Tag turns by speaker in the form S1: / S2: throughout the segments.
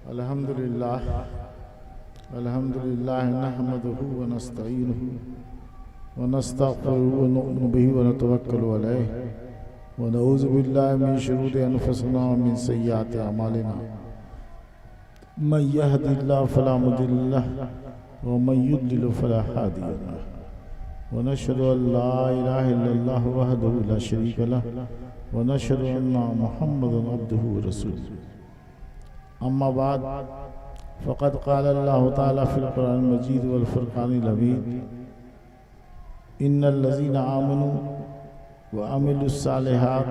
S1: अल्हम्दुलिल्लाह नहमदुहु व नस्तईनुहु व नस्तगफिरुहु व नु'मिनु बिही व नतवक्कलु अलैहि व नऊज़ु बिल्लाहि मिन शुरूरि अनफुसिना व मिन सय्यिआति अमालिना मन यहदिल्लाहु फला मुदिल्ल लहु व मन युद्लिल फला हादिय लहु व नशहदु अन ला इलाहा इल्लल्लाह वहदहु ला शरीका लहु व नशहदु अन्ना मुहम्मदन अब्दुहु व रसूलुहु अम्मा बाद फ़क़द क़ाल अल्लाहु तआला फ़िल क़ुरआनिल मजीद वल फ़ुरक़ानिल हमीद इन्नल लज़ीना आमनू व अमिलुस सालिहात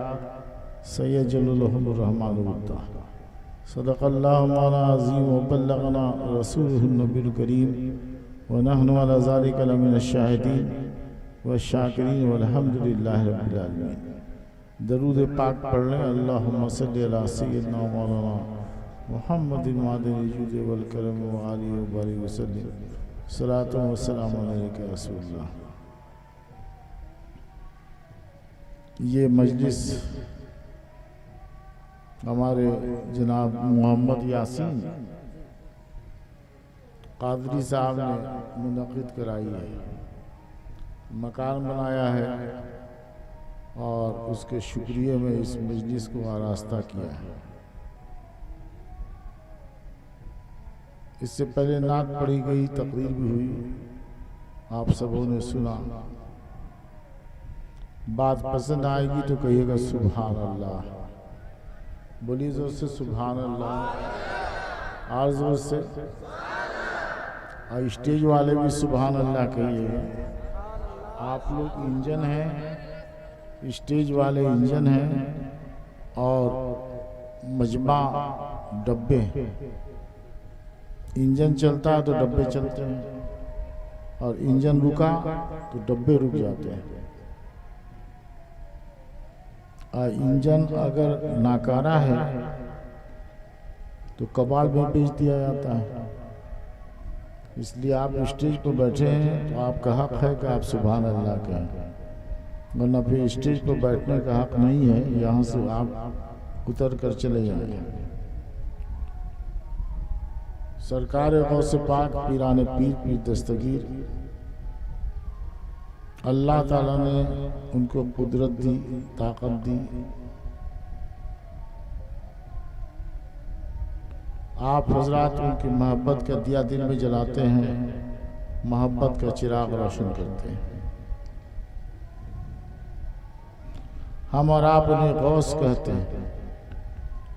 S1: सयजअलु लहुमुर रहमानु वद्दा सदक़ल्लाहु मौलाना अज़ीम व बल्लगना रसूलुहुन नबियुल करीम व नहनु अला ज़ालिका लमिनश शाहिदीन व शाकिरीन वल्हम्दुलिल्लाहि रब्बिल आलमीन। दरूद पाक पढ़ लें। अल्लाहुम्मा सल्लि अला सय्यिदना मौलाना मुहम्मदिन मादिनिल जुद वल करम व आलिहि व बारिक वसल्लम सलातो व सलाम अलैका या रसूलल्लाह। ये मजलिस हमारे जनाब मोहम्मद यासीन कादरी साहब ने मुनक़िद कराई है, मकान बनाया है और उसके शुक्रिया में इस मजलिस को आरास्ता किया है। इससे पहले नात पढ़ी गई, तकरीर भी हुई, आप सबों ने सुना। बात पसंद आएगी तो कहिएगा सुभान अल्लाह, बोलिए जोर से सुभान अल्लाह, और जोर से, और स्टेज वाले भी सुभान अल्लाह कहिए। आप लोग इंजन हैं, स्टेज वाले इंजन हैं और मजमा डब्बे। इंजन चलता है तो डब्बे चलते हैं, और इंजन रुका तो डब्बे रुक जाते हैं। और इंजन अगर नाकारा है तो कबाड़ में बेच दिया जाता है। इसलिए आप स्टेज पर बैठे हैं तो आपका हक है कि आप सुभान अल्लाह कहें, वरना फिर स्टेज पर बैठने का हक नहीं है। यहाँ से आप उतर कर चले जाएंगे। सरकार गौस पाक पीराने पीर पीर दस्तगीर, अल्लाह ताला ने उनको कुदरत दी, ताकत दी। आप हजरात उनकी मोहब्बत का दिया दिल में जलाते हैं, मोहब्बत का चिराग रोशन करते हैं। हम और आप उन्हें गौस कहते हैं।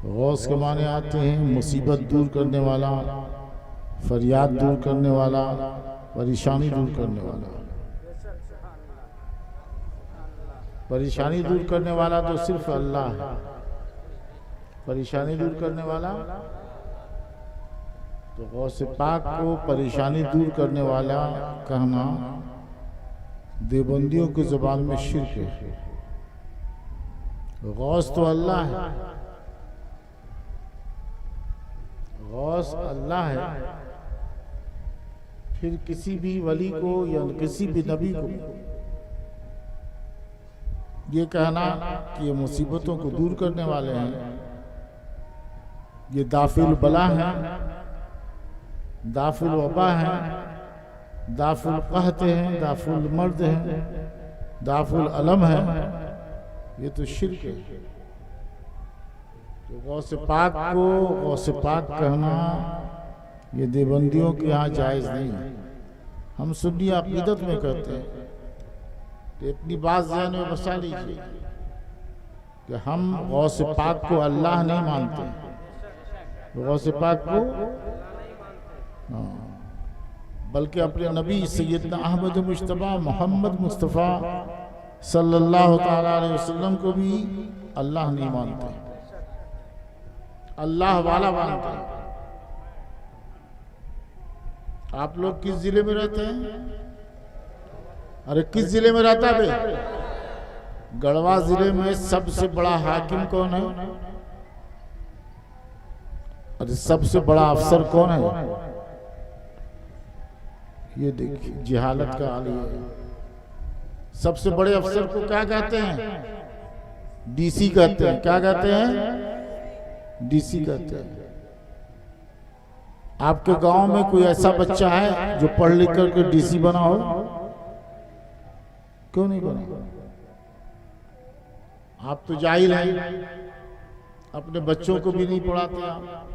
S1: गौस के माने आते हैं मुसीबत दूर करने वाला, फरियाद दूर करने वाला, परेशानी दूर करने वाला। परेशानी दूर करने वाला तो सिर्फ अल्लाह है। परेशानी दूर करने वाला तो गौस पाक को परेशानी दूर करने वाला कहना देवबंदियों की जुबान में शिर्क है। गौस तो अल्लाह है, गौस अल्लाह है। फिर किसी भी वली को या किसी भी नबी को ये कहना कि ये मुसीबतों को दूर करने वाले हैं, ये दाफिल बला हैं, दाफिल वबा हैं, दाफिल कहते हैं, दाफिल मर्द हैं, दाफिल अलम है, ये तो शिर्क है। तो गौस पाक को गौस पाक कहना ये देवबंदियों के यहाँ जायज़ नहीं है। हम सुन्नी अक़ीदत में कहते हैं। तो अपनी बात ज़हन में बसा लीजिए कि हम गौस पाक को अल्लाह नहीं मानते, गौस पाक को बल्कि अपने नबी सैयदना अहमद मुश्तबा मोहम्मद मुस्तफ़ा सल्लल्लाहु ताला अलैहि वसल्लम को भी अल्लाह नहीं मानते, अल्लाह वाला मानते हैं। आप लोग किस जिले में रहते हैं? अरे किस जिले में रहता है बे? गढ़वा जिले में सबसे बड़ा हाकिम कौन है? अरे सबसे बड़ा अफसर कौन है? ये देखिए जिहालत का हाल है। सबसे बड़े अफसर को क्या कहते हैं? डीसी कहते हैं। क्या कहते हैं? डीसी कहते हैं। आपके गांव में कोई ऐसा बच्चा है जो पढ़ लिख करके डीसी बना हो? क्यों नहीं बना? आप तो जाहिल हैं, अपने बच्चों को भी नहीं पढ़ाते आप।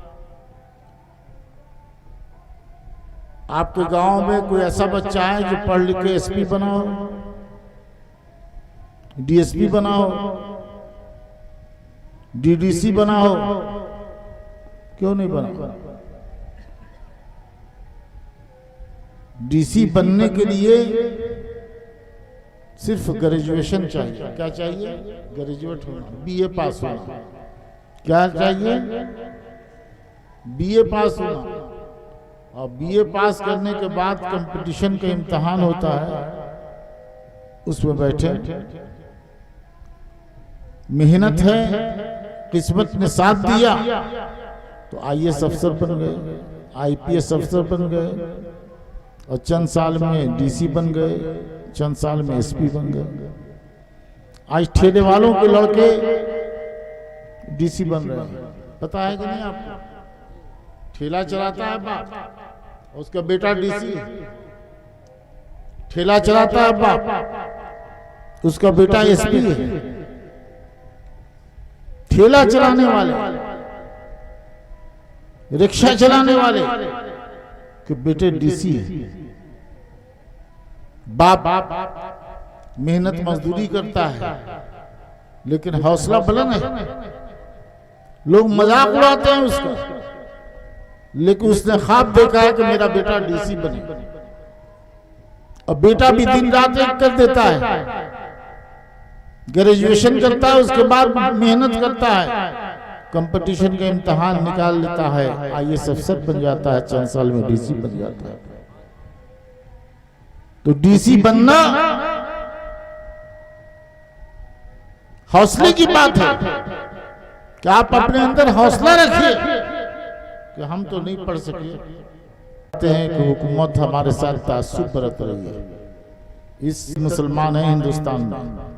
S1: आपके गांव में कोई ऐसा बच्चा है जो पढ़ लिख के एसपी बना हो, डीएसपी बना हो, डीडीसी बना हो? क्यों नहीं बना? डीसी बनने के लिए सिर्फ ग्रेजुएशन चाहिए। क्या चाहिए? ग्रेजुएट होना, बीए पास होना। क्या चाहिए? बीए पास होना। और बीए पास करने के बाद कंपटीशन का इम्तिहान होता है, उसमें बैठे, मेहनत है, किस्मत ने साथ दिया तो आईएएस अफसर बन गए, आईपीएस अफसर बन गए, और चंद साल में डीसी बन गए, चंद साल में एसपी बन गए। आज ठेले वालों के लड़के डीसी बन रहे हैं। पता है कि नहीं आपको? ठेला चलाता है बाप, उसका बेटा डीसी। ठेला चलाता है बाप, उसका बेटा एसपी है। ठेला चलाने वाले, रिक्शा चलाने वाले के बेटे डीसी है। बाप मेहनत मजदूरी करता है, लेकिन हौसला बुलंद है। लोग मजाक उड़ाते हैं उसका, लेकिन उसने ख्वाब देखा है कि मेरा बेटा डीसी बने, और बेटा भी दिन रात एक कर देता है। ग्रेजुएशन करता है, उसके बाद मेहनत करता है, कंपटीशन का इम्तिहान निकाल लेता है, आईएएस अफसर बन जाता है, 4 साल में डीसी बन जाता है। तो डीसी बनना हौसले की बात है कि आप अपने अंदर हौसला रखिए कि हम तो नहीं पढ़ सके। कहते हैं कि हुकूमत हमारे साथ तासुब बरत रही है। इस मुसलमान है हिंदुस्तान में।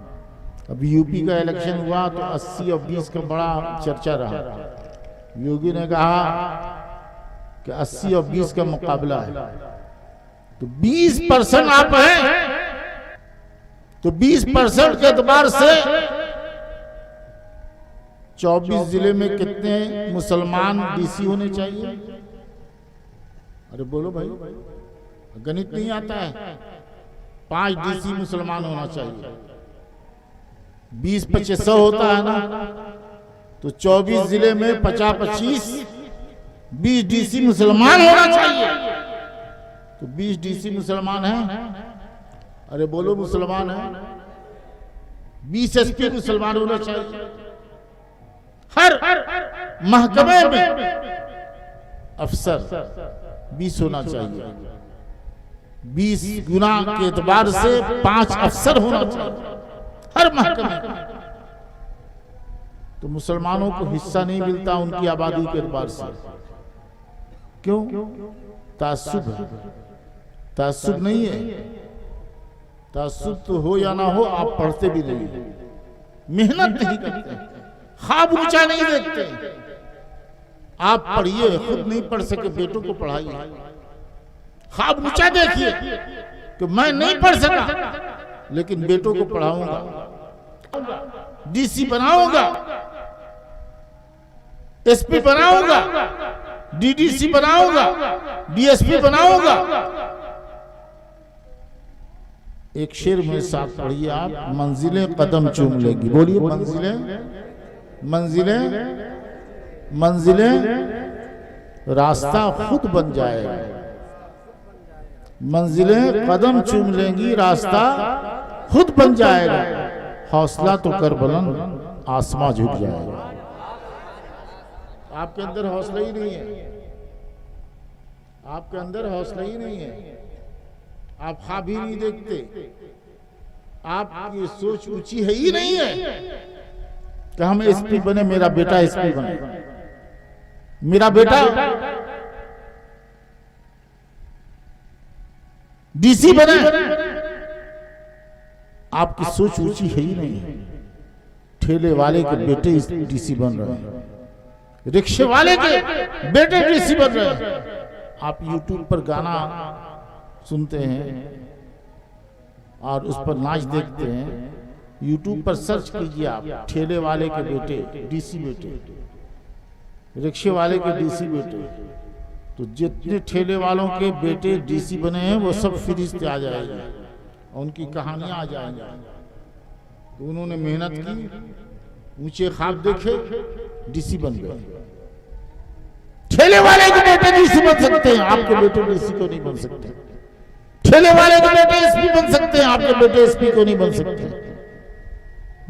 S1: अभी यूपी का इलेक्शन हुआ तो 80 और 20 का बड़ा चर्चा रहा। योगी ने कहा कि 80 और 20 का मुकाबला है, तो 20% आप हैं, तो 20% के एतबार से 24 जिले में कितने मुसलमान डीसी होने चाहिए? अरे बोलो भाई, गणित नहीं आता है। 5 डीसी मुसलमान होना चाहिए। 20-25 होता है ना, तो 24 जिले में 50-25 20 डीसी मुसलमान होना चाहिए। तो 20 डीसी मुसलमान हैं। अरे बोलो मुसलमान है। 20 एसपी मुसलमान होना चाहिए। हर महकमे में अफसर 20 होना चाहिए। 20 गुना के एतबार से 5 अफसर होना चाहिए हर महकमे में। तो मुसलमानों को हिस्सा नहीं मिलता उनकी आबादी के एतबार से। क्यों? तासुब है। तासुब नहीं है। तासुब तो हो या ना हो, आप पढ़ते भी नहीं, मेहनत नहीं करते, ख्वाब ऊंचा नहीं देखते। आप पढ़िए, खुद नहीं पढ़ सके बेटों को पढ़ाइए। ख्वाब ऊंचा देखिए कि मैं नहीं पढ़ सका, लेकिन बेटों को पढ़ाऊंगा, डीसी बनाऊंगा, एसपी बनाऊंगा, डीडीसी बनाऊंगा, डीएसपी बनाऊंगा। एक शेर में साथ पढ़िए आप, मंजिलें कदम चूम लेंगी। बोलिए, मंजिलें मंजिलें मंजिलें रास्ता खुद बन जाएगा। मंजिलें कदम चूम लेंगी, रास्ता खुद बन जाएगा। हौसला तो कर बुलंद, आसमां झुक जाएगा। आपके अंदर हौसला ही नहीं है। आपके अंदर हौसला ही नहीं है। आप ख्वाब ही नहीं देखते। आपकी सोच ऊंची है ही नहीं है कि हम एसपी बने, मेरा बेटा एसपी बने, मेरा बेटा डीसी बने। आपकी सोच ऊंची है ही नहीं है। ठेले वाले के बेटे डीसी बन रहे हैं, रिक्शे वाले के बेटे डीसी बन रहे हैं, आप YouTube पर गाना सुनते हैं और उस पर नाच देखते हैं, YouTube पर सर्च कीजिए आप, ठेले वाले के बेटे डीसी बेटे, रिक्शे वाले के डीसी बेटे, तो जितने ठेले वालों के बेटे डीसी बने हैं वो सब फरिश्ते आ जाएंगे और उनकी कहानियां आ जाएंगी। तो उन्होंने मेहनत की, ऊंचे ख्वाब देखे, डीसी बन गए। ठेले वाले के बेटे डीसी बन सकते हैं, आपके बेटे डीसी को नहीं बन सकते। ठेले वाले के बेटे एसपी बन सकते हैं, आपके बेटे एसपी को नहीं बन सकते।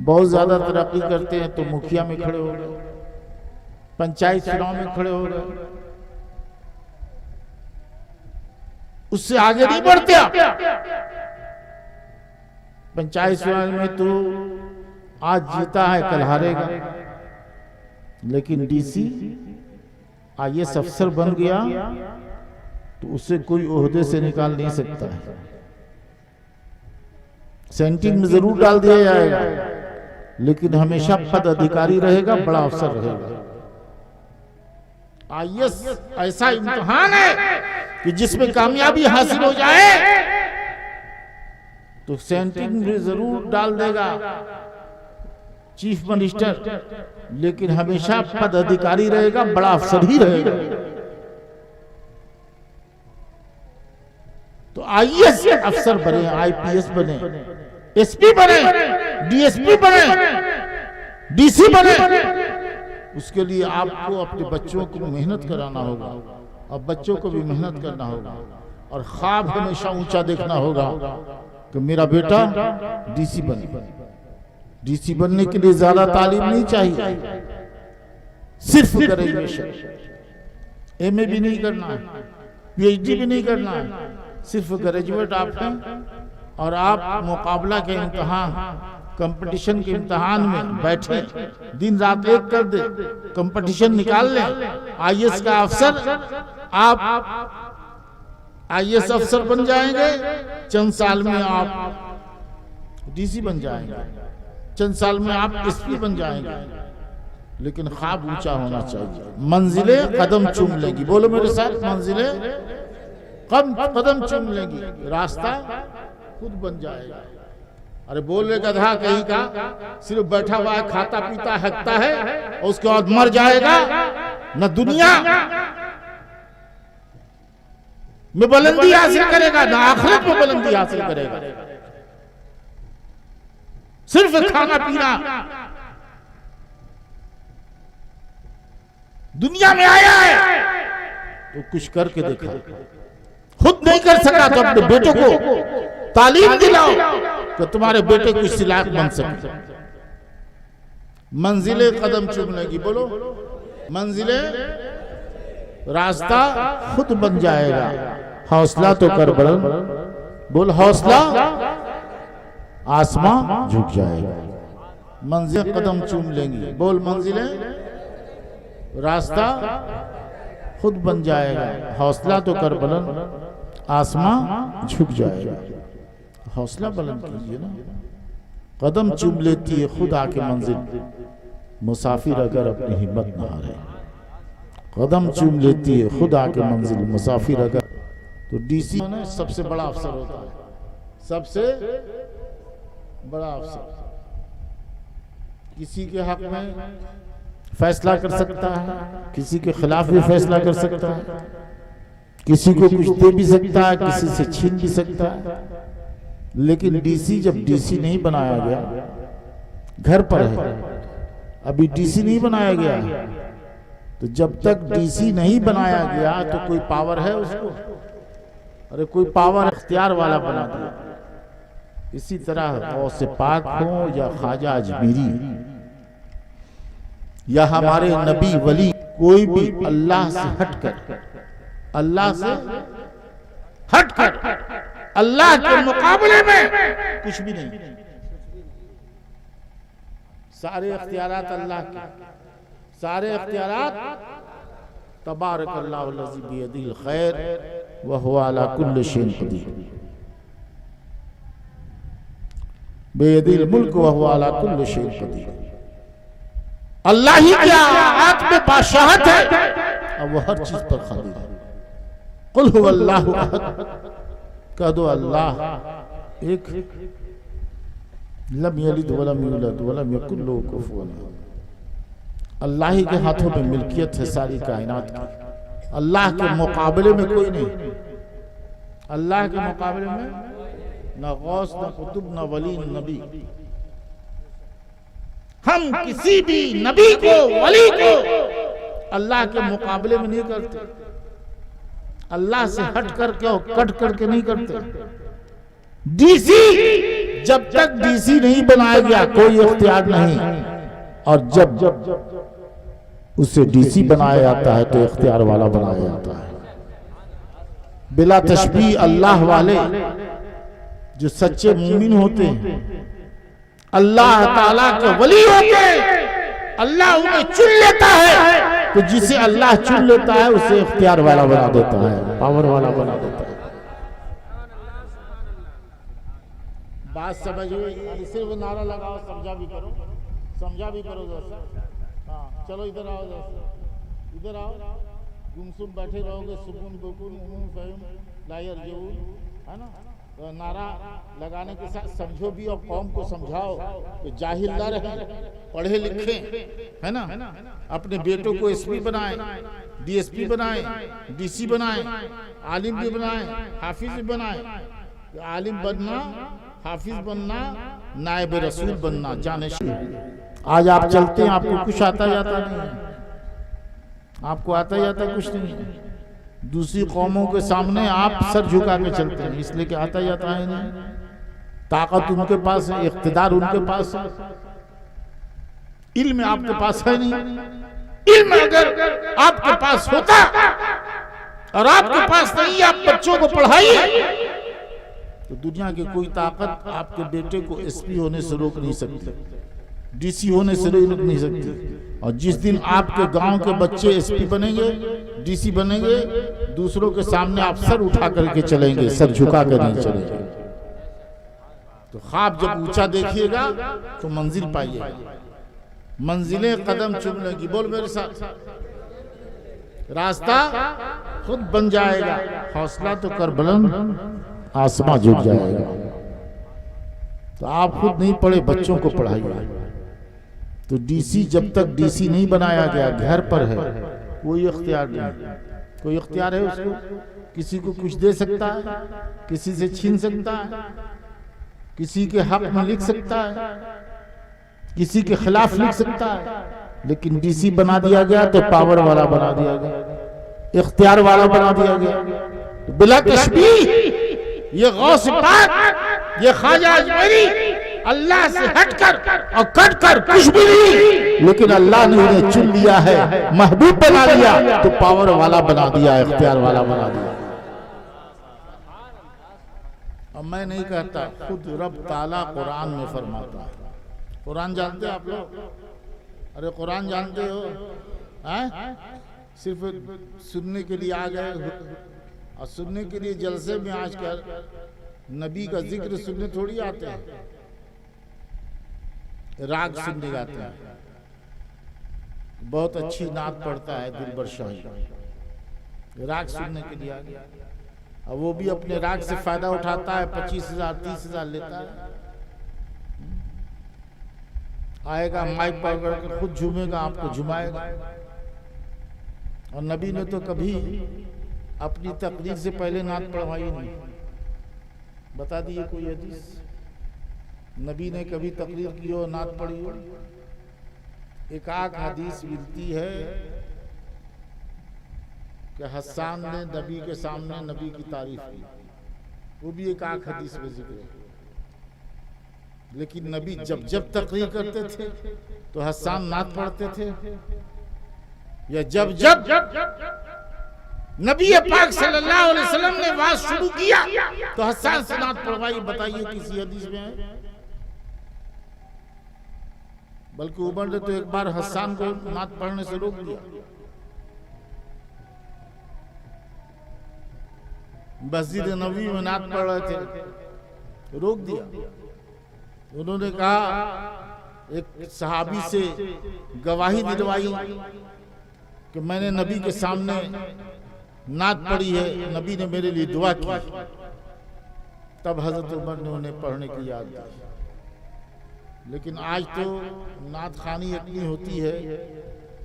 S1: बहुत ज्यादा तरक्की करते हैं तो मुखिया में खड़े हो गए, पंचायत चुनाव में खड़े हो गए, उससे आगे नहीं बढ़ते आप। पंचायत चुनाव में तो आज जीता है कल हारेगा, लेकिन डीसी आईएएस अफसर बन गया तो उसे कोई ओहदे से निकाल नहीं सकता है। सेंटिंग में जरूर डाल दिया जाएगा, लेकिन हमेशा पद अधिकारी रहेगा, बड़ा अफसर रहेगा। आईएएस ऐसा इम्तिहान है कि जिसमें कामयाबी हासिल हो जाए तो सेंटिंग में जरूर डाल देगा चीफ मिनिस्टर, लेकिन हमेशा पद अधिकारी रहेगा, बड़ा अफसर ही रहेगा। तो आईएएस अफसर बने, आईपीएस बने, एसपी बने, डीएसपी बने, डीसी बने, उसके लिए आपको अपने बच्चों को मेहनत कराना होगा और बच्चों को भी मेहनत करना होगा और ख्वाब हमेशा ऊंचा देखना होगा कि मेरा बेटा डीसी बने। डीसी बनने के लिए ज्यादा तालीम नहीं चाहिए, सिर्फ ग्रेजुएशन, एमए भी नहीं करना है, पीएचडी भी नहीं करना है, सिर्फ ग्रेजुएट आप हैं और आप मुकाबला के इम्तिहान, कंपटीशन के इम्तिहान में बैठे, दिन रात एक कर दे, कंपटीशन निकाल लें, आईएएस का अफसर आप आईएएस अफसर बन जाएंगे, चंद साल में आप डीसी बन जाएंगे, चंद साल में आप एसपी बन जाएंगे, लेकिन ख्वाब ऊंचा होना चाहिए। मंजिलें कदम चूम लेंगी, बोलो मेरे साथ, मंजिलें कदम चूम लेंगी, रास्ता खुद बन जाएगा। अरे बोल रे गधा कहीं का, सिर्फ बैठा हुआ है, खाता पीता हकता है और उसके बाद मर जाएगा, न दुनिया में बुलंदी हासिल करेगा, न आखिरत में बुलंदी हासिल करेगा। सिर्फ खाना पीना, दुनिया में आया है तो कुछ करके देखा, खुद नहीं कर सका तो अपने बेटों को तालीम दिलाओ कि तुम्हारे बेटे कुछ सिलाक बन सके। मंजिलें कदम चूम लेगी, बोलो मंजिलें, रास्ता खुद बन जाएगा। हौसला तो कर बुलंद, बोल हौसला, आसमां झुक जाएगा। मंजिलें कदम चूम लेंगी, बोल मंजिलें, रास्ता खुद बन जाएगा। हौसला तो कर बुलंद, आसमां झुक जाएगा। हौसला बुलंद कीजिए ना। कदम चूम लेती है खुद आके मंजिल, मुसाफिर अगर अपनी हिम्मत न हारे। कदम चूम लेती है खुद आके मंजिल, मुसाफिर अगर। तो डीसी सबसे बड़ा अफसर होता है, सबसे बड़ा अफसर। किसी के हक में फैसला कर सकता है, किसी के खिलाफ भी फैसला कर सकता है, किसी को कुछ दे भी सकता है, किसी से छीन भी सकता है। लेकिन डीसी जब डीसी नहीं बनाया गया, घर पर है, अभी डीसी नहीं बनाया गया, तो जब तक डीसी नहीं बनाया गया तो कोई पावर है उसको? अरे कोई पावर इख्तियार वाला बना दिया। इसी तरह गौसे पाक हो या ख्वाजा अजमीरी या हमारे नबी वली, कोई भी अल्लाह से हटकर, अल्लाह से हटकर, अल्लाह के मुकाबले में कुछ भी नहीं। सारे इख्तियारात अल्लाह के, सारे इख्तियारात तबारकल्लाहु लज़ी बियदिल खैर व हुवा अला कुल्लि शैइन क़दीर, बियदिल मुल्क व हुवा अला कुल्लि शैइन क़दीर। अल्लाह ही क्या हाथ में बादशाहत है और वो हर चीज पर कादिर है। कुल हुवल्लाहु अहद, कह दो अल्लाह एक, लम यलिद वलम यूलद वलम यकुल लहू कुफुवन अहद। अल्लाह ही के हाथों में मिल्कियत है सारी कायनात की, अल्लाह के मुकाबले में कोई नहीं। अल्लाह के मुकाबले में न गौस न कुतुब न वली न नबी। हम किसी भी नबी को वली को अल्लाह के मुकाबले में नहीं करते, अल्लाह से हट करके और कट करके नहीं करते। डीसी जब तक डीसी नहीं बनाया गया कोई इख्तियार नहीं, और जब उसे डीसी बनाया जाता है तो इख्तियार वाला बनाया जाता है। बिला तशबीह अल्लाह वाले जो सच्चे मुमिन होते हैं, अल्लाह ताला के वली होते हैं, अल्लाह उन्हें चुन लेता है, तो जिसे अल्लाह चुन लेता है उसे इख्तियार वाला बना देता है, पावर वाला बना देता है। बात समझ हुई? सिर्फ नारा लगाओ, समझा भी करो, समझा भी करो जैसा। हाँ चलो इधर आओ, जैसा इधर आओ, गुमसुम बैठे रहोगे, सुकून बुकून उमूम फहम ला यरजून, है ना। तो नारा लगाने के साथ समझो भी और कौम को समझाओ कि जाहिल ना रहे, पढ़े लिखे, है ना। अपने बेटों को एसपी बनाए, डीएसपी बनाए, डीसी बनाए, आलिम भी बनाए, हाफिज भी बनाए। आलिम बनना, हाफिज बनना, नायब रसूल बनना, जाने। आज आप चलते हैं, आपको कुछ आता जाता नहीं है, आपको आता जाता कुछ नहीं है। दूसरी कौमों के सामने आप सर झुका के चलते हैं, इसलिए कि आता जाता है नहीं। ताकत उनके पास है, इख्तिदार उनके पास है, इल्म आपके पास है नहीं। इल्म अगर आपके पास होता और आपके पास नहीं, आप बच्चों को पढ़ाइए, तो दुनिया की कोई ताकत आपके बेटे को एसपी होने से रोक नहीं सकती, डीसी होने से रोक नहीं सकती। और जिस दिन आपके गांव के बच्चे एसपी बनेंगे, डीसी बनेंगे, दूसरों के सामने आप सर उठा करके चलेंगे, सर झुका कर नहीं चलेंगे। तो ख्वाब जब ऊंचा देखिएगा तो मंजिल पाइएगा, मंजिलें कदम चुम लेंगी। बोल मेरे साथ, रास्ता खुद बन जाएगा, हौसला तो कर बुलंद, आसमां झुक जाएगा। तो आप खुद नहीं पढ़े, बच्चों को पढ़ाइए। तो डीसी जब तक डीसी नहीं बनाया गया, घर पर है, कोई इख्तियार नहीं। कोई इख्तियार है उसको, किसी को कुछ दे सकता है, किसी से छीन सकता है, किसी के हक में लिख सकता है, किसी के खिलाफ लिख सकता है। लेकिन डीसी बना दिया गया तो पावर वाला बना दिया गया, इख्तियार वाला बना दिया गया। बिला तशबीह ये गौस पाक, ये ख्वाजा अजमेरी अल्लाह से हटकर और कटकर कुछ भी नहीं, लेकिन अल्लाह ने उन्हें चुन लिया है, महबूब बना लिया, तो पावर वाला बना दिया, इख्तियार वाला बना दिया। अब मैं नहीं कहता, खुद रब ताला कुरान में फरमाता है। कुरान जानते हैं आप लोग? अरे कुरान जानते हो? हैं? सिर्फ सुनने के लिए आ गए, और सुनने के लिए जलसे में आजकल नबी का जिक्र सुनने थोड़ी आते हैं, राग सुनने जाते हैं। बहुत अच्छी नात पढ़ता है दिलबर शाही, राग सुनने के लिए आ गया, और वो भी अपने राग से फायदा उठाता है, 25,000 30,000 लेता है। आएगा माइक पकड़ कर खुद झूमेगा, आपको झुमाएगा। और नबी ने तो कभी अपनी तकरीर से पहले नात पढ़वाई नहीं। बता दिए कोई हदीस नबी ने कभी तकरीर की हो, नात पढ़ी हो? एक आख हदीस मिलती है कि हस्सान ने नबी के सामने नबी की तारीफ की, वो भी एक आख हदीस में जिक्र है। लेकिन नबी जब जब तकरीर करते थे तो हस्सान नात पढ़ते थे, या जब जब नबी पाक सल्लल्लाहु अलैहि वसल्लम ने वाज शुरू किया तो हस्सान से नात पढ़वाई? बताइए किसी हदीस में है? बल्कि उमर ने तो एक बार हस्सान को नात पढ़ने से रोक दिया। मस्जिद नबवी में नात पढ़ रहे थे, रोक दिया। उन्होंने कहा, एक सहाबी से गवाही दिलवाई कि मैंने नबी के सामने नात पढ़ी है, नबी ने मेरे लिए दुआ की, तब हजरत उमर ने उन्हें पढ़ने की याद दी। लेकिन आज तो नात खानी इतनी होती है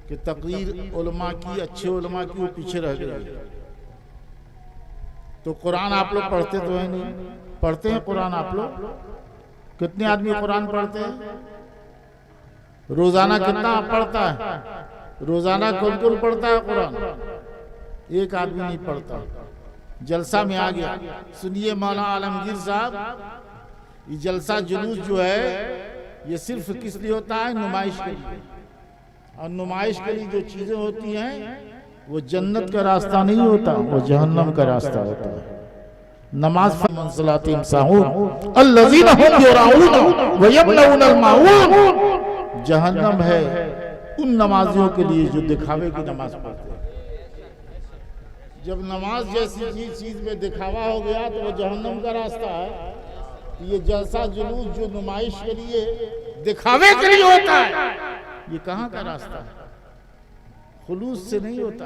S1: कि तकरीर उलमा की, अच्छे उलमा की, वो पीछे रह गई। तो कुरान आप लोग पढ़ते तो है नहीं, पढ़ते हैं कुरान आप लोग? कितने आदमी कुरान पढ़ते हैं? रोजाना कितना पढ़ता है? रोजाना कौन कौन पढ़ता है कुरान? एक आदमी नहीं पढ़ता। जलसा में आ गया। सुनिए मौलाना आलमगीर साहब, ये जलसा जुलूस जो है ये सिर्फ किस लिए होता है? नुमाइश के लिए। और नुमाइश के लिए जो चीजें होती हैं वो जन्नत का रास्ता नहीं होता, वो जहन्नम का रास्ता होता है। नमाज जहन्नम है उन नमाजियों के लिए जो दिखावे की नमाज पढ़ते हैं। जब नमाज जैसी चीज में दिखावा हो गया तो वो जहन्नम का रास्ता है। ये जलसा जुलूस जो नुमाइश के लिए, दिखावे के लिए होता है, ये कहाँ का रास्ता है? खुलूस से नहीं होता,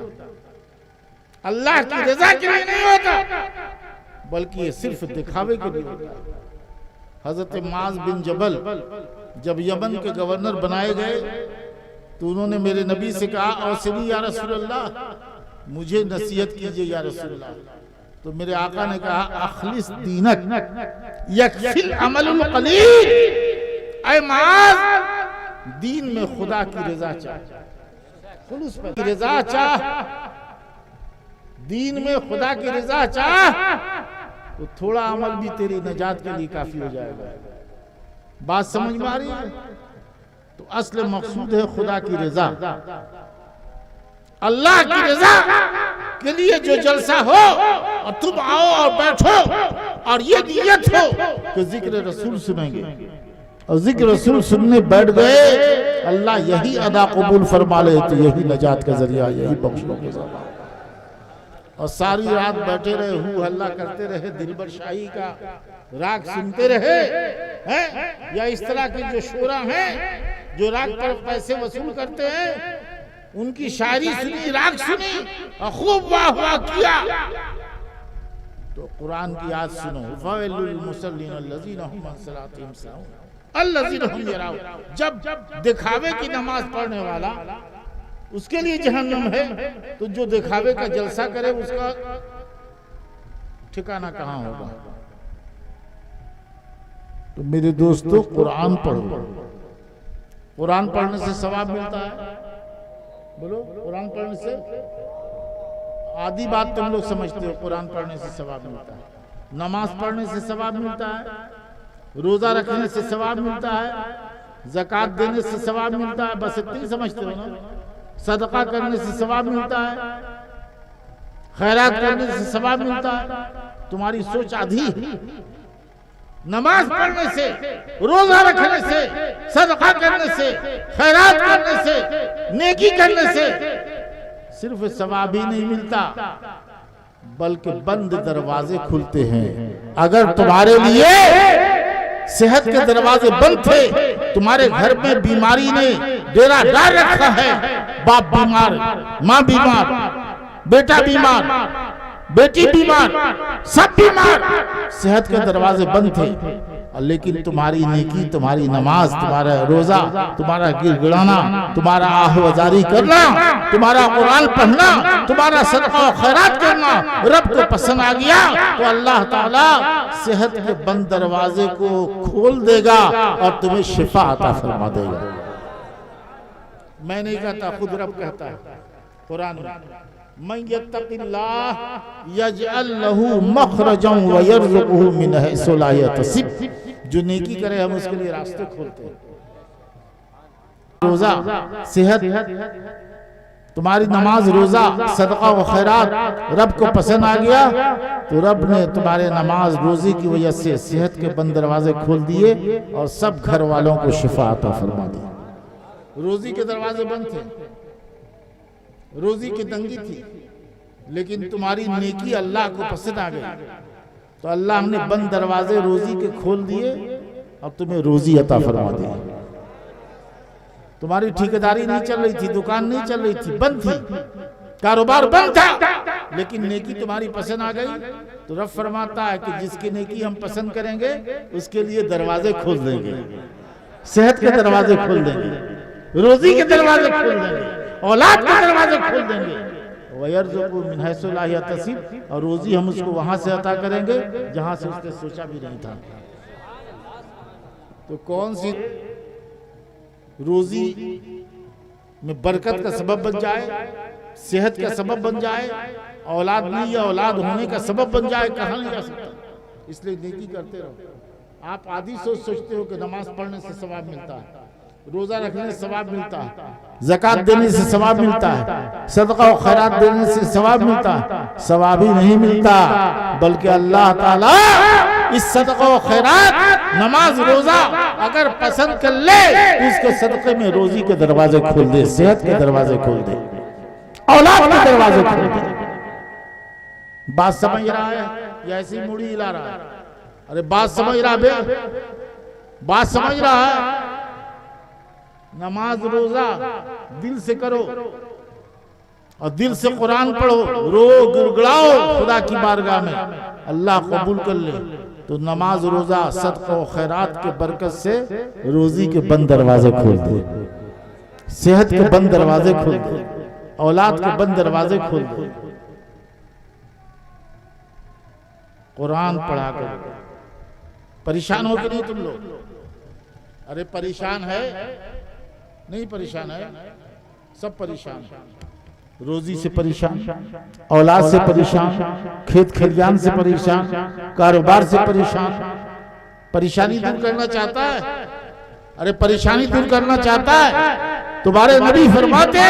S1: अल्लाह की रजा के लिए नहीं होता, बल्कि ये सिर्फ दिखावे के लिए होता है। हजरत माज बिन जबल जब यमन के गवर्नर बनाए गए तो उन्होंने मेरे नबी से कहा, औसनी या रसूल अल्लाह, मुझे नसीहत कीजिए या रसूल अल्लाह। तो मेरे आका ने कहा, अखलिस दीनक यकफिल अमलुल कलील। ऐ माज, दीन में खुदा की रजा चाह, खुलूस पर रजा चाह, दीन में खुदा की रजा चाह, तो थोड़ा अमल भी तेरी नजात के लिए काफी हो जाएगा। बात समझ में आ रही है? तो असल मकसूद है खुदा की रजा। अल्लाह की रजा के लिए जो जलसा हो और तुम आओ और बैठो और ये नियत हो कि जिक्र रसूल सुनेंगे, और जिक्र रसूल सुनने बैठ गए, अल्लाह यही अदा कबूल फरमा ले, तो यही नजात का जरिया, यही बख्शो के जरिया। और सारी रात बैठे रहे, हु हल्ला करते रहे, दिलबर शाही का राग सुनते रहे हैं, या इस तरह के जो शोरा हैं जो राग पर पैसे वसूल करते हैं, उनकी शायरी सुनी, राग सुनी और खूब वाह वाह किया। तो कुरान की याद सुनो, फ़वैलुल मुसल्लीन अल्लज़ीना हुम अन सलातिहिम साहून अल्लज़ीना हुम यराऊन। जब दिखावे की नमाज पढ़ने वाला, उसके लिए जहन्नम है, तो जो दिखावे का जलसा करे उसका ठिकाना कहाँ होगा? तो मेरे दोस्तों, कुरान पढ़ो। कुरान पढ़ने से सवाब मिलता है। बोलो, कुरान पढ़ने से? आधी बात तुम लोग समझते हो, कुरान पढ़ने से सवाब मिलता है, नमाज पढ़ने से सवाब मिलता है, रोजा रखने से सवाब मिलता है, ज़कात देने से सवाब मिलता है, बस इतनी समझते हो ना? सदका करने से सवाब मिलता है, खैरात करने से सवाब मिलता है। तुम्हारी सोच आधी है। नमाज पढ़ने से, रोजा रखने से, सदका करने से, खैरात करने से, नेकी करने से सिर्फ सवाब ही नहीं मिलता, बल्कि बंद दरवाजे खुलते हैं। अगर तुम्हारे लिए सेहत के दरवाजे बंद थे, तुम्हारे घर में बीमारी ने डेरा डाल रखा है, बाप बीमार, माँ बीमार, बेटा बीमार, बेटी बीमार, सब बीमार, सेहत के दरवाजे बंद थे, लेकिन तुम्हारी नेकी, तुम्हारी नमाज, तुम्हारा रोजा, तुम्हारा गिड़गिड़ाना, तुम्हारा आहवजारी करना, तुम्हारा कुरान पढ़ना, तुम्हारा सदका और खैरात करना रब को पसंद आ गया, तो अल्लाह ताला सेहत के बंद दरवाजे को खोल देगा और तुम्हें शिफा अता फरमा देगा। मैं नहीं कहता, खुद रब कहता है कुरान में, मन यत्तक़िल्लाह यजअल लहू मखरजन व यरज़ुक़हु मिन हैसु ला यहतसिब। जो नेकी करे हम उसके लिए रास्ते खोलते हैं। रोजा, सेहत, तुम्हारी नमाज, रोजा, सदका व खैरात रब को पसंद आ गया, तो रब ने तुम्हारे नमाज रोजी की वजह से सेहत के बंद दरवाजे खोल दिए और सब घर वालों को शिफा अता फरमा दी। रोजी के दरवाजे बंद थे, रोजी की तंगी थी, लेकिन तुम्हारी नेकी अल्लाह को पसंद आ गई, तो अल्लाह ने बंद दरवाजे रोजी के खोल दिए और तुम्हें रोजी अता फरमा दी। तुम्हारी ठेकेदारी नहीं चल रही थी, दुकान नहीं चल रही थी, बंद थी, कारोबार बंद था, लेकिन नेकी तुम्हारी पसंद आ गई तो रब फरमाता है कि जिसकी नेकी हम पसंद करेंगे उसके लिए दरवाजे खोल देंगे, सेहत के दरवाजे खोल देंगे, रोजी के दरवाजे खोल देंगे, औलाद के दरवाजे खोल देंगे। वयरज़ुक़ु मिन हैसु ला यहतसिब, और रोजी हम उसको वहां से अता करेंगे जहां से उसने सोचा भी नहीं था। तो कौन सी रोजी में बरकत का सबब बन जाए, सेहत का सबब बन जाए, औलाद नहीं या औलाद होने का सबब बन जाए, कहा नहीं जा सकता। इसलिए नेकी करते रहो। आप आधी सोचते हो कि नमाज पढ़ने से सवाब मिलता है, रोजा रखने से सवाब मिलता है, ज़कात देने से सवाब मिलता है, सदका और खैरात देने से सवाब मिलता है। सवाब ही नहीं मिलता, बल्कि अल्लाह ताला इस सदका और खैरात, नमाज रोजा अगर पसंद कर ले तो इसके सदक़े में रोजी के दरवाजे खोल दे, सेहत के दरवाजे खोल दे, औलाद के दरवाजे खोल दे। बात समझ रहा है या ऐसी मुड़ी हिला रहा है? अरे बात समझ रहा बे, बात समझ रहा है? नमाज रोजा दिल से करो और दिल से कुरान पढ़ो, रो गिड़गिड़ाओ खुदा की बारगाह में, अल्लाह कबूल कर ले। तो नमाज रोजा सदका और खैरात के बरकत से रोजी के बंद दरवाजे खोल दे, सेहत के बंद दरवाजे खोल दे, औलाद के बंद दरवाजे खोल दे। कुरान पढ़ा कर परेशान हो के नहीं तुम लोग? अरे परेशान है नहीं? परेशान है, सब परेशान है। रोजी से परेशान, औलाद से परेशान, खेत खलियान से परेशान, कारोबार से परेशान। परेशानी दूर करना चाहता है? अरे परेशानी दूर करना चाहता है? तुम्हारे नबी फरमाते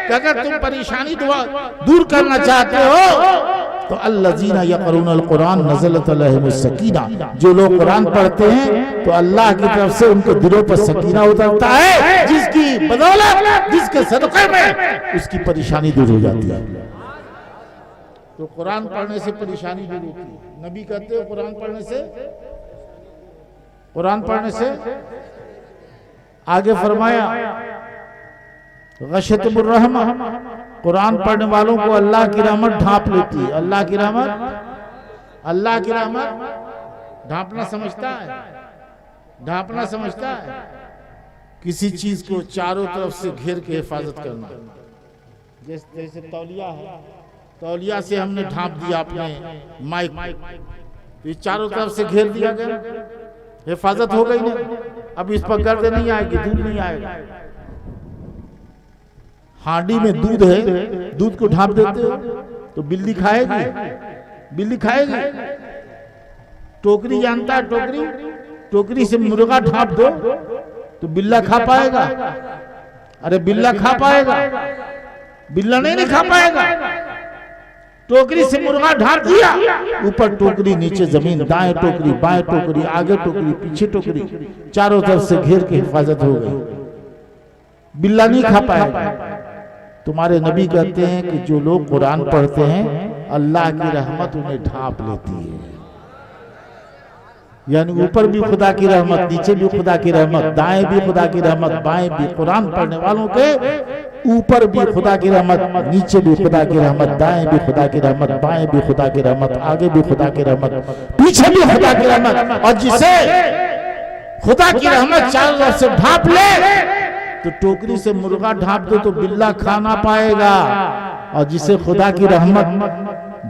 S1: कि अगर तुम परेशानी दूर करना चाहते हो तो अल्लज़ीना यक़रऊनल कुरान नज़लत अलैहिमुस सकीना, जो लोग कुरान पढ़ते हैं तो अल्लाह की तरफ से उनके दिलों पर सकीना उतरता है, जिसकी बदौलत, जिसके सदक़े में उसकी परेशानी दूर हो जाती है। तो कुरान पढ़ने से परेशानी दूर होती है। नबी कहते हो कुरान पढ़ने से, कुरान पढ़ने से आगे फरमाया गशतुर रहमा, कुरान पढ़ने वालों को अल्लाह की रहमत ढांप लेती है। अल्लाह की रहमत, अल्लाह की रहमत ढांपना समझता है? ढांपना समझता है किसी चीज को चारों तरफ से घेर के हिफाजत करना। जैसे तौलिया है, तौलिया से हमने ढांप दिया अपने माइक, तो ये चारों तरफ से घेर दिया गया, हिफाजत हो गई ना। अब इस पर गर्द नहीं आएगी, दूध नहीं आएगा। हांडी में दूध है, दूध को ढांप देते हो तो बिल्ली खाएगी, बिल्ली खाएगी। टोकरी जानता है? टोकरी, टोकरी से मुर्गा ढांप दो तो बिल्ला खा पाएगा? अरे बिल्ला खा पाएगा? बिल्ला नहीं खा पाएगा। टोकरी से मुर्गा ढांप दिया, ऊपर टोकरी, नीचे जमीन, दाएं टोकरी, बाएं टोकरी, आगे टोकरी, पीछे टोकरी, चारों तरफ से घेर के हिफाजत हो गई, बिल्ला नहीं खा पाएगा। तुम्हारे नबी कहते हैं कि जो लोग कुरान पढ़ते हैं अल्लाह की रहमत उन्हें ढांप लेती है। यानी ऊपर भी खुदा की रहमत, नीचे भी खुदा की रहमत, दाएं भी खुदा की रहमत, बाएं भी। कुरान पढ़ने वालों के ऊपर भी खुदा की रहमत, नीचे भी खुदा की रहमत, दाएं भी खुदा की रहमत, बाएं भी खुदा की रहमत, आगे भी खुदा की रहमत, पीछे भी खुदा की रहमत। और जिसे खुदा की रहमत चारों तरफ से ढांप ले तो टोकरी से मुर्गा ढांप दो तो बिल्ला खा ना पाएगा, और जिसे खुदा की रहमत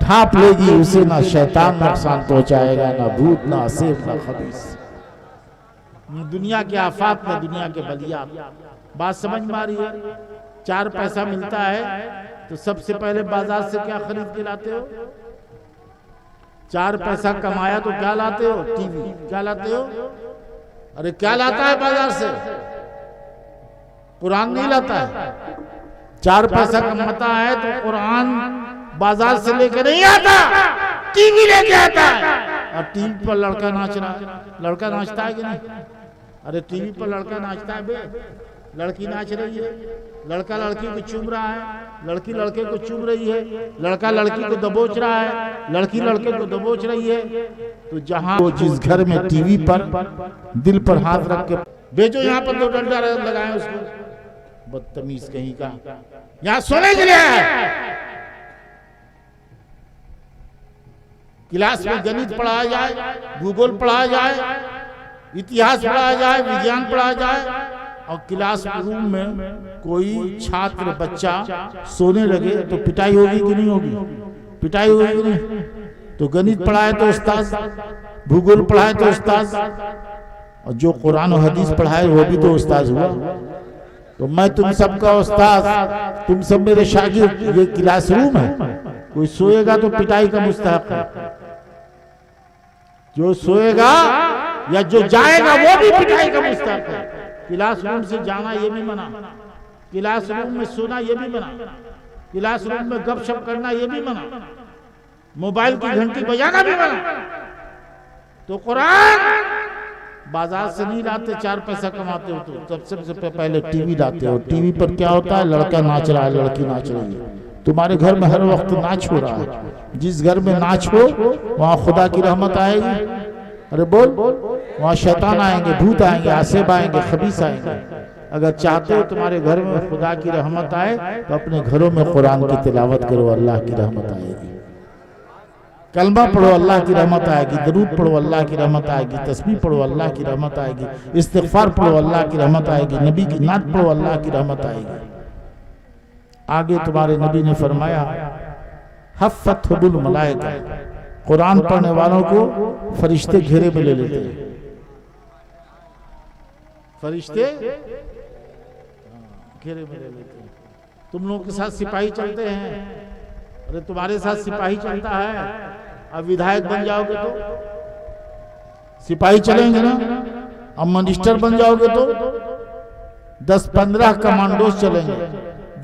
S1: ढांप लेगी उसे ना शैतान नुकसान पहुंचाएगा, ना भूत, ना असेब, ना खबीस, दुनिया के आफात, ना दुनिया के बलिया। बात समझ में आ रही है? 4 पैसा मिलता है तो सबसे पहले बाजार से क्या खरीद के लाते हो? 4 पैसा कमाया तो क्या लाते हो? टीवी। क्या लाते हो? अरे क्या लाता है बाजार से? कुरान नहीं लाता है। 4 पैसा कमाता है तो कुरान बाजार से लेकर नहीं आता, टीवी लेके आता है। और टीवी पर लड़का नाच रहा है, लड़का नाचता है कि नहीं? अरे टीवी पर लड़का नाचता है बे, लड़की नाच रही है, लड़का लड़की को चूम रहा है, लड़की लड़के को चूम रही है, लड़का लड़की को दबोच रहा है, लड़की लड़के को दबोच रही है। तो जहां वो जिस घर में टीवी पर दिल पर हाथ रख के भेजो, यहाँ पर 2 डंडा लगाए उसको, बदतमीज कहीं का, यहाँ सोने के लिए है। क्लास में गणित पढ़ाया जाए, भूगोल पढ़ाया जाए, इतिहास पढ़ाया जाए, विज्ञान पढ़ाया जाए, और क्लास रूम में कोई छात्र बच्चा सोने लगे तो पिटाई होगी कि नहीं होगी? पिटाई होगी कि नहीं? तो गणित पढ़ाए तो उस्ताद, भूगोल पढ़ाए तो उस्ताद, और जो कुरान और हदीस पढ़ाए वो भी तो उस्ताद हुआ। तो मैं तुम सबका उस्ताद, तुम सब मेरे शागिर्द। ये क्लासरूम है, कोई सोएगा तो पिटाई का मुस्तहक है, जो सोएगा या जो जाएगा वो भी पिटाई का मुस्तहक है। क्लासरूम से जाना ये भी मना, क्लासरूम में सोना ये भी मना, क्लासरूम में गपशप करना ये भी मना, मोबाइल की घंटी बजाना भी मना। तो कुरान बाजार से नहीं लाते, 4 पैसा कमाते हो तो सबसे पहले टीवी लाते हो। टीवी पर क्या होता है? लड़का नाच रहा है, लड़की नाच रही है। तुम्हारे घर में हर वक्त नाच हो रहा है। जिस घर में नाच हो वहाँ खुदा की रहमत आएगी। अरे बोल, वहाँ शैतान आएंगे, भूत आएंगे, आसेब आएंगे, खबीस आएंगे। अगर चाहते हो तुम्हारे घर में खुदा की रहमत आए तो अपने घरों में कुरान की तिलावत करो, अल्लाह की रहमत आएगी। कलमा पढ़ो, अल्लाह की रहमत आएगी। दरूद पढ़ो, अल्लाह की रहमत आएगी। तस्बीह पढ़ो, अल्लाह की रहमत आएगी। इस्तिग़फ़ार पढ़ो, अल्लाह की रहमत आएगी। नबी की नात पढ़ो, अल्लाह की रहमत आएगी। आगे तुम्हारे नबी ने फरमाया, हफ़्फ़तहुल मलाइका, कुरान पढ़ने वालों को फरिश्ते घेरे में ले लेते हैं। फरिश्ते घेरे में ले लेते हैं। तुम लोगों के साथ सिपाही चलते हैं, अरे तुम्हारे साथ सिपाही चलता है। अब विधायक बन जाओगे तो सिपाही चलेंगे ना, अब मिनिस्टर बन जाओगे तो 10-15 कमांडोज चलेंगे,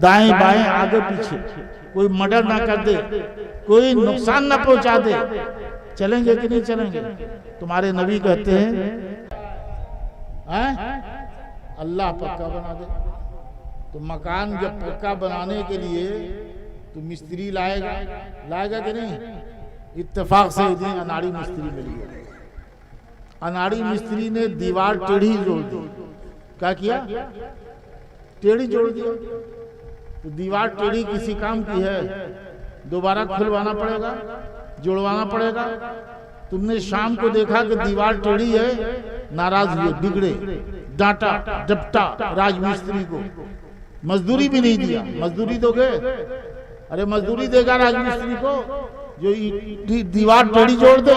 S1: दाएं बाएं आगे पीछे, कोई मर्डर ना कर दे, कोई नुकसान ना पहुंचा दे, चलेंगे कि नहीं चलेंगे? तुम्हारे नबी कहते हैं अल्लाह पक्का बना दे। तो मकान जब पक्का बनाने के लिए तो मिस्त्री लाएगा कि नहीं? इत्तेफाक से एक दिन अनाड़ी मिस्त्री मिल गया। अनाड़ी मिस्त्री ने दीवार टेढ़ी जोड़ दी। क्या किया? टेढ़ी जोड़ दिया। तो दीवार टेढ़ी किसी काम की है? दोबारा खुलवाना पड़ेगा, जोड़वाना पड़ेगा। तुमने शाम को देखा कि दीवार टेढ़ी है, नाराज हुए, बिगड़े, डांटा डपटा राजमिस्त्री को, मजदूरी भी नहीं दिया। मजदूरी दोगे? अरे मजदूरी देगा राजमिस्त्री को जो दीवार टेढ़ी जोड़ दे?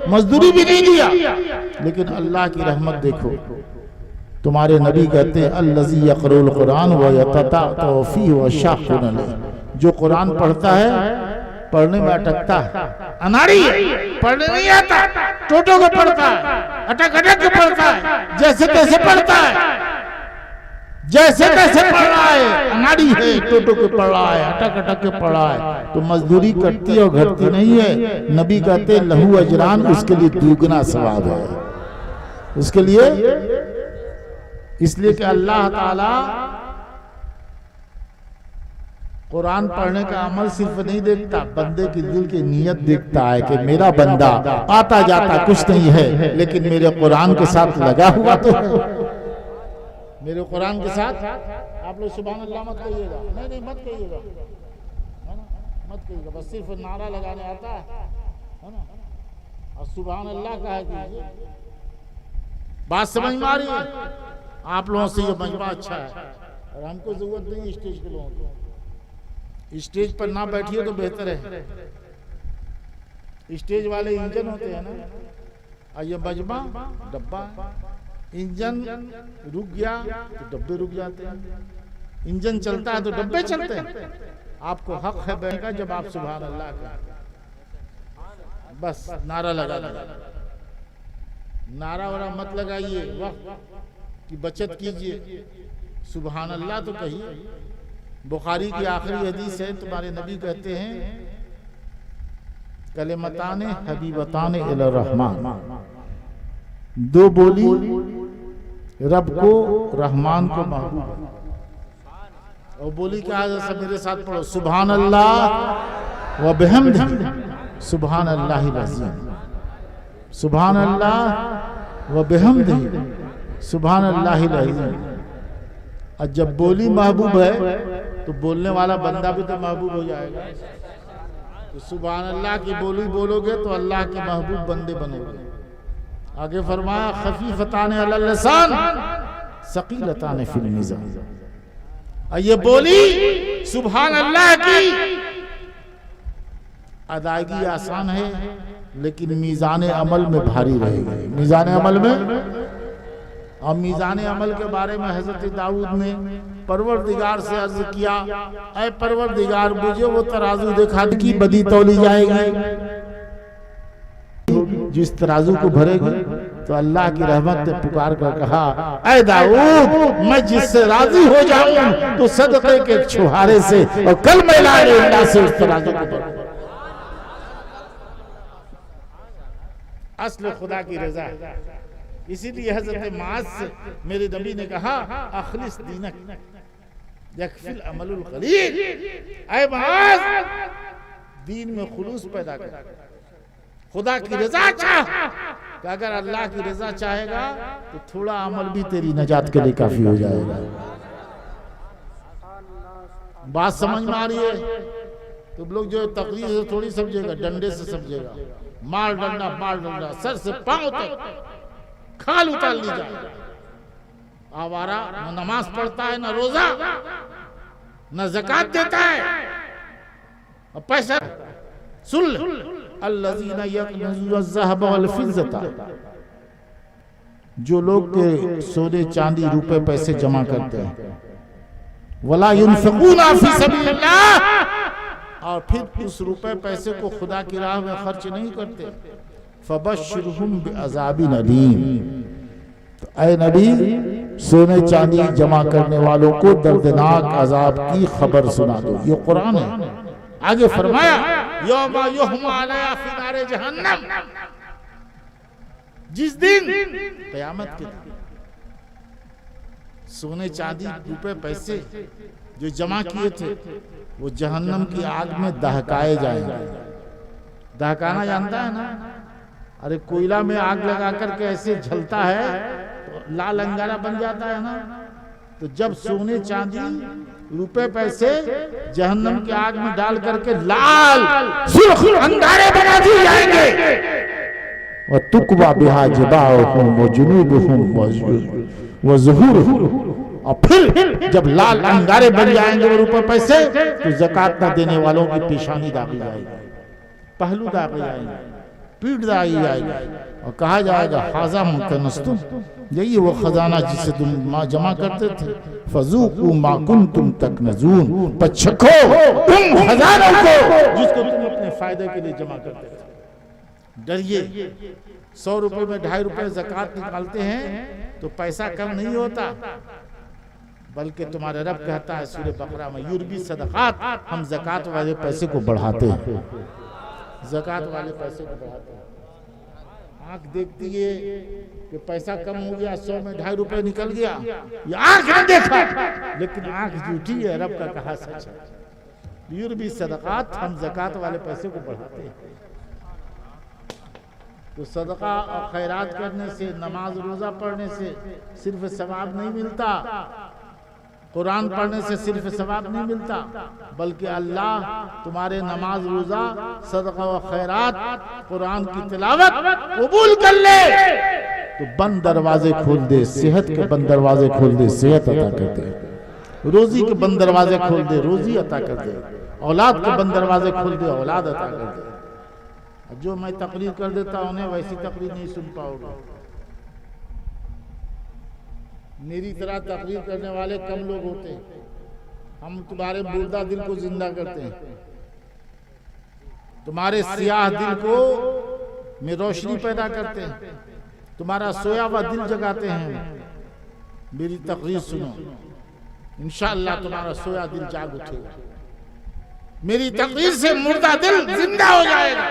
S1: मजदूरी भी नहीं दिया। लेकिन अल्लाह की रहमत देखो, तुम्हारे नबी कहते हैं अल्लज़ी यक़रउल कुरान व यततअ फ़ीहि व शाक़ुन अलैहि, जो कुरान पढ़ता है पढ़ने में अटकता है, अनाड़ी है, पढ़ने नहीं आता, टोटो के पढ़ता है, अटक अटक के पढ़ता है, जैसे तैसे पढ़ता है, जैसे तैसे पढ़ रहा है, अनाड़ी है, टोटो के पढ़ रहा है, अटक अटक के पढ़ रहा है। तो मजदूरी कटती और घटती नहीं है। नबी कहते लहू अजरान, उसके लिए दुगना सवाब है उसके लिए। इसलिए कि अल्लाह ताला कुरान पढ़ने का अमल सिर्फ नहीं देखता, बंदे की दिल की नीयत देखता है कि मेरा बंदा आता जाता कुछ नहीं है, लेकिन मेरे कुरान के साथ लगा हुआ तो है। मेरे कुरान के साथ आप लोग सुभान अल्लाह मत कहिएगा, नहीं मत कहिएगा, है ना, मत कहिएगा, बस सिर्फ नारा लगाने आता है ना, और सुभान अल्लाह कहा कीजिए। बात समझ में आ रही है? आप लोगों से ये मजमा अच्छा है, और हमको जरूरत नहीं स्टेज के लोगों को। स्टेज पर ना बैठिए तो बेहतर है। स्टेज वाले इंजन होते हैं ना, और ये मजमा डब्बा। इंजन रुक गया तो डब्बे रुक जाते हैं, इंजन चलता है तो डब्बे चलते हैं। आपको हक है बैठने का जब आप सुभान अल्लाह का बस नारा लगा लगा। नारा वारा मत लगाइए, वक्त की बचत कीजिए, सुभान अल्लाह तो कहिए। बुखारी की आखिरी हदीस है, तुम्हारे नबी कहते हैं कलिमताने हबीबताने इलर रहमान, दो बोली रब को रहमान को महबूब। और बोली क्या है? सब मेरे साथ पढ़ो, सुभान अल्लाह व बिहम्दिही सुभान अल्लाहिल अज़ीम, सुभान अल्लाह व बिहम्दिही सुभान अल्लाहिल अज़ीम। और जब बोली महबूब है तो बोलने वाला बंदा भी तो महबूब हो जाएगा। तो सुभान अल्लाह की बोली बोलोगे तो अल्लाह के महबूब बंदे बनोगे। आगे फरमाया खफीफतान अलल लिसान सकीलतान फिल मीज़ान। ये बोली सुभान अल्लाह की अदायगी आसान है लेकिन मीज़ान अमल में भारी रहेगी। मीज़ान अमल में, और मीज़ान अमल के बारे में हजरत दाऊद ने परवरदिगार से अर्ज किया, ऐ परवरदिगार मुझे वो तराजू दिखा की बदी तौली जाएगी, जिस तराजू को भरेगी। तो अल्लाह की रहमत ने पुकार कर कहा, ऐ दाऊद मैं जिससे राजी हो जाऊं तो सदक़े के छुहारे से और कलमे ला इलाहा से उस तराजू को भर। असल खुदा की रजा। इसीलिए हजरत माज से मेरे नबी ने कहा, अखलिस दीनक यकफिल अमलुल कलील। ऐ माज दीन में खुलूस पैदा कर, खुदा की रजा चाह। कि अगर अल्लाह की रजा चाहेगा तो थोड़ा अमल भी तेरी नजात के लिए काफी हो जाएगा। बात समझ में आ रही है? तुम लोग जो तकरीर से थोड़ी समझेगा, डंडे से समझेगा। मार डंडा सर से पांव तक खाल उतार ली जाए। आवारा न नमाज पढ़ता है, न रोजा, न ज़कात देता है, और पैसा सुन अल्लज़ीना यकनज़ून ज़हब वल फ़िज़्ज़ता, जो लोग के सोने चांदी रुपए पैसे जमा करते हैं, वला युनफ़िक़ूना फ़ी सबीलिल्लाह, और फिर उस रुपए पैसे को खुदा की राह में खर्च नहीं करते, फबश्शिरहुम बिअज़ाबिन अलीम। तो ऐ नबी सोने चांदी जमा करने वालों को दर्दनाक अजाब की खबर सुना दो। ये कुरान है। आगे फरमाया, यौमा युहमा अलैहा फी नारे जहन्नम, जिस दिन क़यामत के दिन सोने चांदी रुपए पैसे जो जमा किए थे वो जहन्नम की आग में दहकाए जाएंगे। दहकाना जानता है ना? अरे कोयला में आग लगा करके ऐसे जलता है तो लाल अंगारा बन जाता है ना। तो जब सोने चांदी रुपए पैसे जहन्नम की आग में डाल करके लाल सुर्ख अंगारे बना दिए जाएंगे, व तुकवा बिहा जिबाहुम व जुनूबुहुम व ज़ुहूरुहुम, और फिर जब लाल अंगारे बन जाएंगे वो रुपए पैसे, तो ज़कात न देने वालों की पेशानी दागी जाएगी, पहलू दागे जाएंगे, पीठ दागी जाएगी, और कहा जाएगा हाज़ा मुकनस्तुम, यही वो खजाना जिसे तुम जमा करते थे। फज़ूक़ू मा कुंतुम तकनज़ून, पचखो उन खजानों को जिसको तुम अपने फायदे के लिए जमा करते थे। डरिए, 100 रुपए में 2.5 रुपए ज़कात निकालते हैं तो पैसा कम नहीं होता, बल्कि तुम्हारे रब कहता है सूरह बकरा में, युरबी सदक़ात, हम ज़कात वाले पैसे को बढ़ाते हैं, ज़कात वाले पैसे को बढ़ाते हैं। आंख देखती है कि पैसा कम हो गया, 100 में 2.5 रुपए निकल गया, ये आंख ने देखा, लेकिन आंख झूठी है, रब का कहा सच है। युरबी सदक़ात, हम ज़कात वाले पैसे को बढ़ाते हैं। तो सदका और खैरात करने से, नमाज रोजा पढ़ने से सिर्फ सवाब नहीं मिलता, कुरान पढ़ने से सिर्फ सवाब नहीं मिलता, बल्कि अल्लाह तुम्हारे नमाज रोजा सदका व खैरात कुरान की तिलावत कबूल कर ले तो बंद दरवाजे खोल दे, सेहत के बंद दरवाजे खोल दे, सेहत अता कर दे, रोजी के बंद दरवाजे खोल दे, रोजी अता कर दे, औलाद के बंद दरवाजे खोल दे, औलाद अता कर दे। जो मैं तकरीर कर देता उन्हें वैसी तकरीर नहीं सुन पाओगे। मेरी तरह तकरीर करने वाले कम लोग होते हैं। हम तुम्हारे मुर्दा दिल को जिंदा करते हैं, तुम्हारे सियाह दिल को में रोशनी पैदा करते हैं, तुम्हारा सोया हुआ दिल जगाते हैं। मेरी तकरीर सुनो, इंशाअल्लाह तुम्हारा सोया दिल जाग उठेगा। मेरी तकरीर से मुर्दा दिल जिंदा हो जाएगा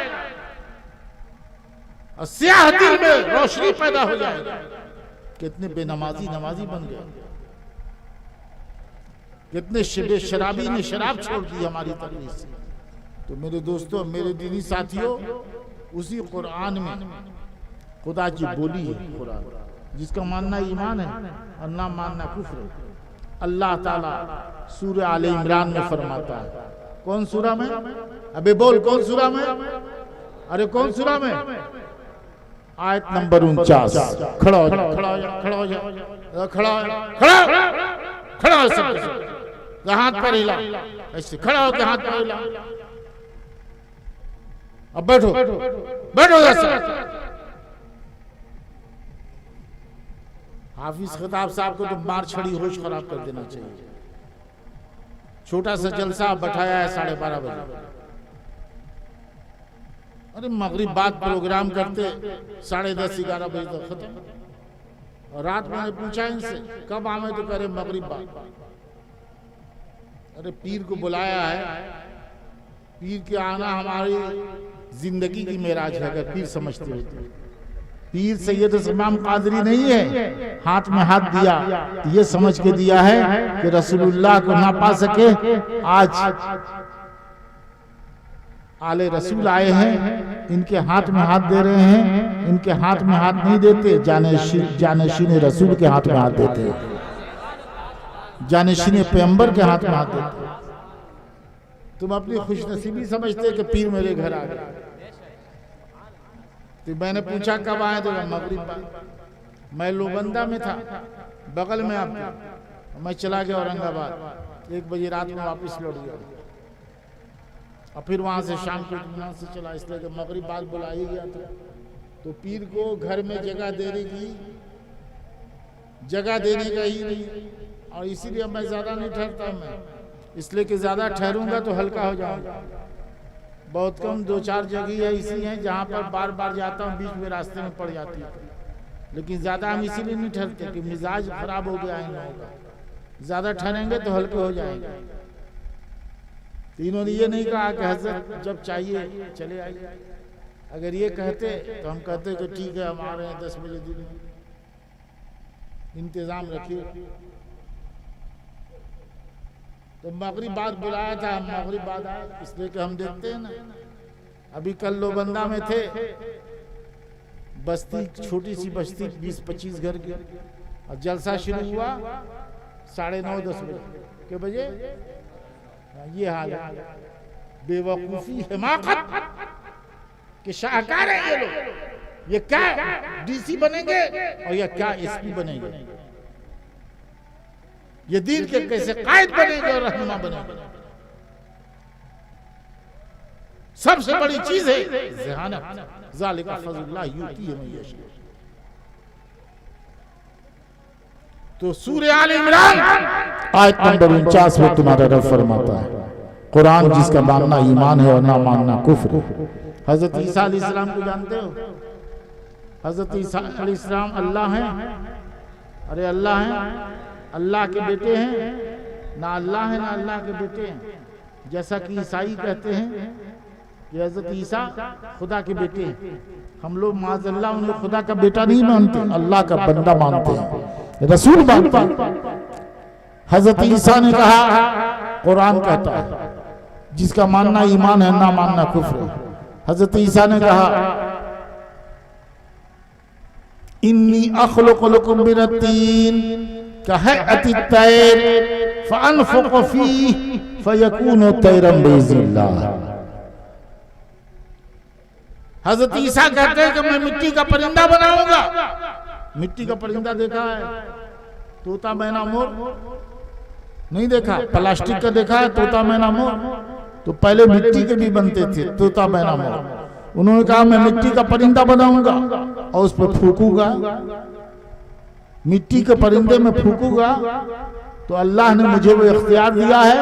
S1: और सियाह दिल में रोशनी पैदा हो जाएगी। कितने बेनमाजी नमाजी बन गए, कितने शराबी ने शराब छोड़ दी हमारी तकरीर से। तो मेरे दोस्तों, मेरे दीनी साथियों, उसी कुरान में खुदा की बोली है कुरान, जिसका मानना ईमान है और ना मानना कुफ्र है। अल्लाह ताला सूरह आले इमरान में फरमाता है, कौन सूरह में? अबे बोल कौन सूरा में? अरे कौन सूरा में? आयत नंबर 49। खड़ा हो जा, खड़ा हो जा, खड़ा हो जा, खड़ा हो सब, हाथ पर हिला, ऐसे खड़ा होकर हाथ पर हिला। अब बैठो, बैठो हाफिज खताब साहब को तो मार छड़ी होश खराब कर देना चाहिए। छोटा सा जलसा बैठाया है 12:30 बजे। अरे मगरिब बाद प्रोग्राम करते 10:30-11 बजे तक खत्म। और रात मैंने पूछा इनसे कब आवे तो करे मगरिब बाद। अरे पीर को बुलाया है, पीर के आना हमारी जिंदगी की मेराज है। अगर पीर समझते हो तो पीर सैयद इमाम कादरी नहीं है, हाथ में हाथ दिया ये समझ के दिया है कि रसूलुल्लाह को ना पा सके, आज आले रसूल आए हैं, इनके हाथ में हाथ दे रहे हैं। इनके हाथ में हाथ नहीं देते, जानशीन रसूल के हाथ में हाथ देते, जानशीन पैगंबर के हाथ में हाथ देते। तुम अपनी खुशनसीबी समझते कि पीर मेरे घर आ गया। तो मैंने पूछा कब आए तो मगरिब। मैं लोबंदा में था, बगल में आपके। मैं चला गया औरंगाबाद, 1 बजे रात में वापस लौट गया। और फिर वहां से शाम को इत्मीनान से चला, इसलिए कि मगरिब बाद बुला ही गया था। तो पीर को घर में जगह देने की, जगह देने का ही नहीं। और इसीलिए मैं ज्यादा नहीं ठहरता। मैं इसलिए कि ज्यादा ठहरूंगा तो हल्का हो जाऊंगा। बहुत कम 2-4 जगह ऐसी हैं जहां पर बार बार जाता हूँ, बीच में रास्ते में पड़ जाती है। लेकिन ज्यादा हम इसीलिए नहीं ठहरते कि मिजाज खराब हो गया है इन लोगों का। ज्यादा ठहरेंगे तो हल्के हो जाएंगे। तो इन्होंने ये नहीं कहा कि हजरत जब चाहिए चले आइए। अगर ये कहते तो हम कहते कि ठीक है हम आ रहे हैं 10 बजे दिन में, इंतजाम रखिए। तो मगरिब बाद बुलाया था, हम मगरिब बाद आए, इसलिए कि हम देखते हैं ना। अभी कल लोबंदा में थे, बस्ती छोटी सी बस्ती 20-25 घर की, और जलसा शुरू हुआ 9:30-10 बजे के बजे। ये हाल है, बेवकूफी हिमाकत के शाहकार है ये लोग। ये क्या डीसी बनेंगे और ये क्या एसपी बनेंगे, ये दीन के कैसे कायद बनेंगे और रहनुमा बनेंगे। सबसे बड़ी चीज है ज़हानत, ज़ालिका फज़लुल्लाह युतीहि मन यशा। तो सूरह आल इमरान आयत नंबर 49 में तुम्हारा रब फरमाता है, कुरान जिसका मानना ईमान है और ना मानना कुफ्र है। हजरत ईसा अलैहिस्सलाम को जानते हो? हजरत ईसा अलैहिस्सलाम अल्लाह हैं। अरे अल्लाह हैं, अल्लाह के बेटे हैं ना? अल्लाह है ना अल्लाह के बेटे हैं। जैसा कि ईसाई कहते हैं कि हजरत ईसा खुदा के बेटे हैं। हम लोग माज़अल्लाह उन्हें खुदा का बेटा नहीं मानते, अल्लाह का बंदा मानते हैं, रसूल मानते हैं। हजरत ईसा ने कहा, कुरान कहता है जिसका मानना ईमान है ना मानना कुफ्र है। हजरत ईसा ने कहा, इन्नी अखलुकु लकुम मिनत्तीन कहअति तैर फअनफुकु फीहि फयकूनु तैरन बिइज़्निल्लाह। हजरत ईसा कहते हैं कि मैं मिट्टी का परिंदा बनाऊंगा। मिट्टी का परिंदा देखा है? तोता मैना मोर नहीं देखा? प्लास्टिक का देखा है तोता मैना मोर? तो पहले मिट्टी के भी बनते थे तोता मैना मोर। उन्होंने कहा मैं मिट्टी का परिंदा बनाऊंगा और उस पर फूकूंगा, मिट्टी के परिंदे में फूकूंगा। तो अल्लाह ने मुझे वो इख्तियार दिया है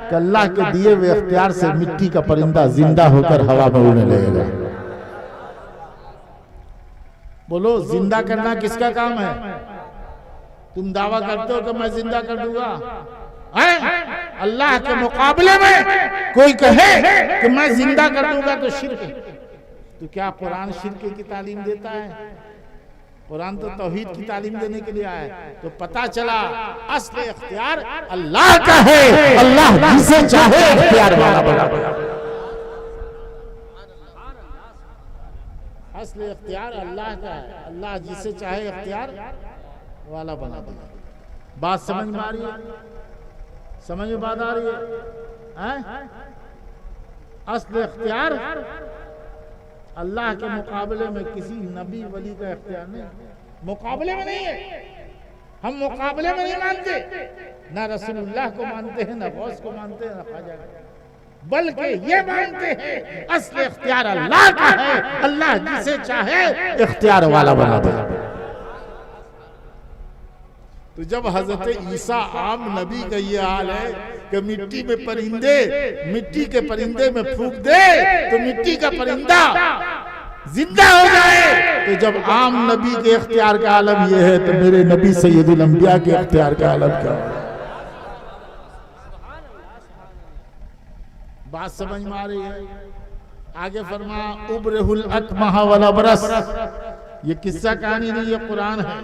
S1: कि अल्लाह के दिए हुए इख्तियार से मिट्टी का परिंदा जिंदा होकर हवा में उड़ने लगेगा। बोलो जिंदा करना किसका काम है? तुम दावा करते हो कि मैं जिंदा कर दूंगा? अल्लाह के मुकाबले में कोई कहे कि मैं जिंदा कर दूंगा तो शिर्क है। तो क्या कुरान शिर्क की तालीम देता है? कुरान तो तौहीद की तालीम देने के लिए आया है। तो पता चला असली इख्तियार अल्लाह का है, अल्लाह जिसे चाहे इख्तियार वाला बना देगा। असली इख्तियार अल्लाह का है, अल्लाह जिसे चाहे इख्तियार वाला बना देगा। बात समझ में आ रही है? समझ में बात आ रही है? असल इख्तियार अल्लाह के मुकाबले में किसी नबी वली का इख्तियार नहीं, मुकाबले में नहीं है। हम मुकाबले में नहीं मानते, ना रसूलुल्लाह को मानते हैं, ना गौस को मानते हैं, ना ख्वाजा, बल्कि ये मानते हैं असल इख्तियार अल्लाह का है। अल्लाह जिसे चाहे इख्तियार वाला बना दे। तो जब हजरत ईसा आम नबी का ये हाल है कि मिट्टी में परिंदे, मिट्टी के परिंदे में फूंक दे तो मिट्टी का परिंदा जिंदा हो जाए, तो जब आम नबी के इख्तियार का आलम ये है तो मेरे नबी सैयदुल अंबिया के इख्तियार का आलम क्या है? बात समझ में आ रही है? आगे फरमा उब्रहुल अकमह वल अबरस, ये किस्सा कहानी नहीं, ये कुरान है।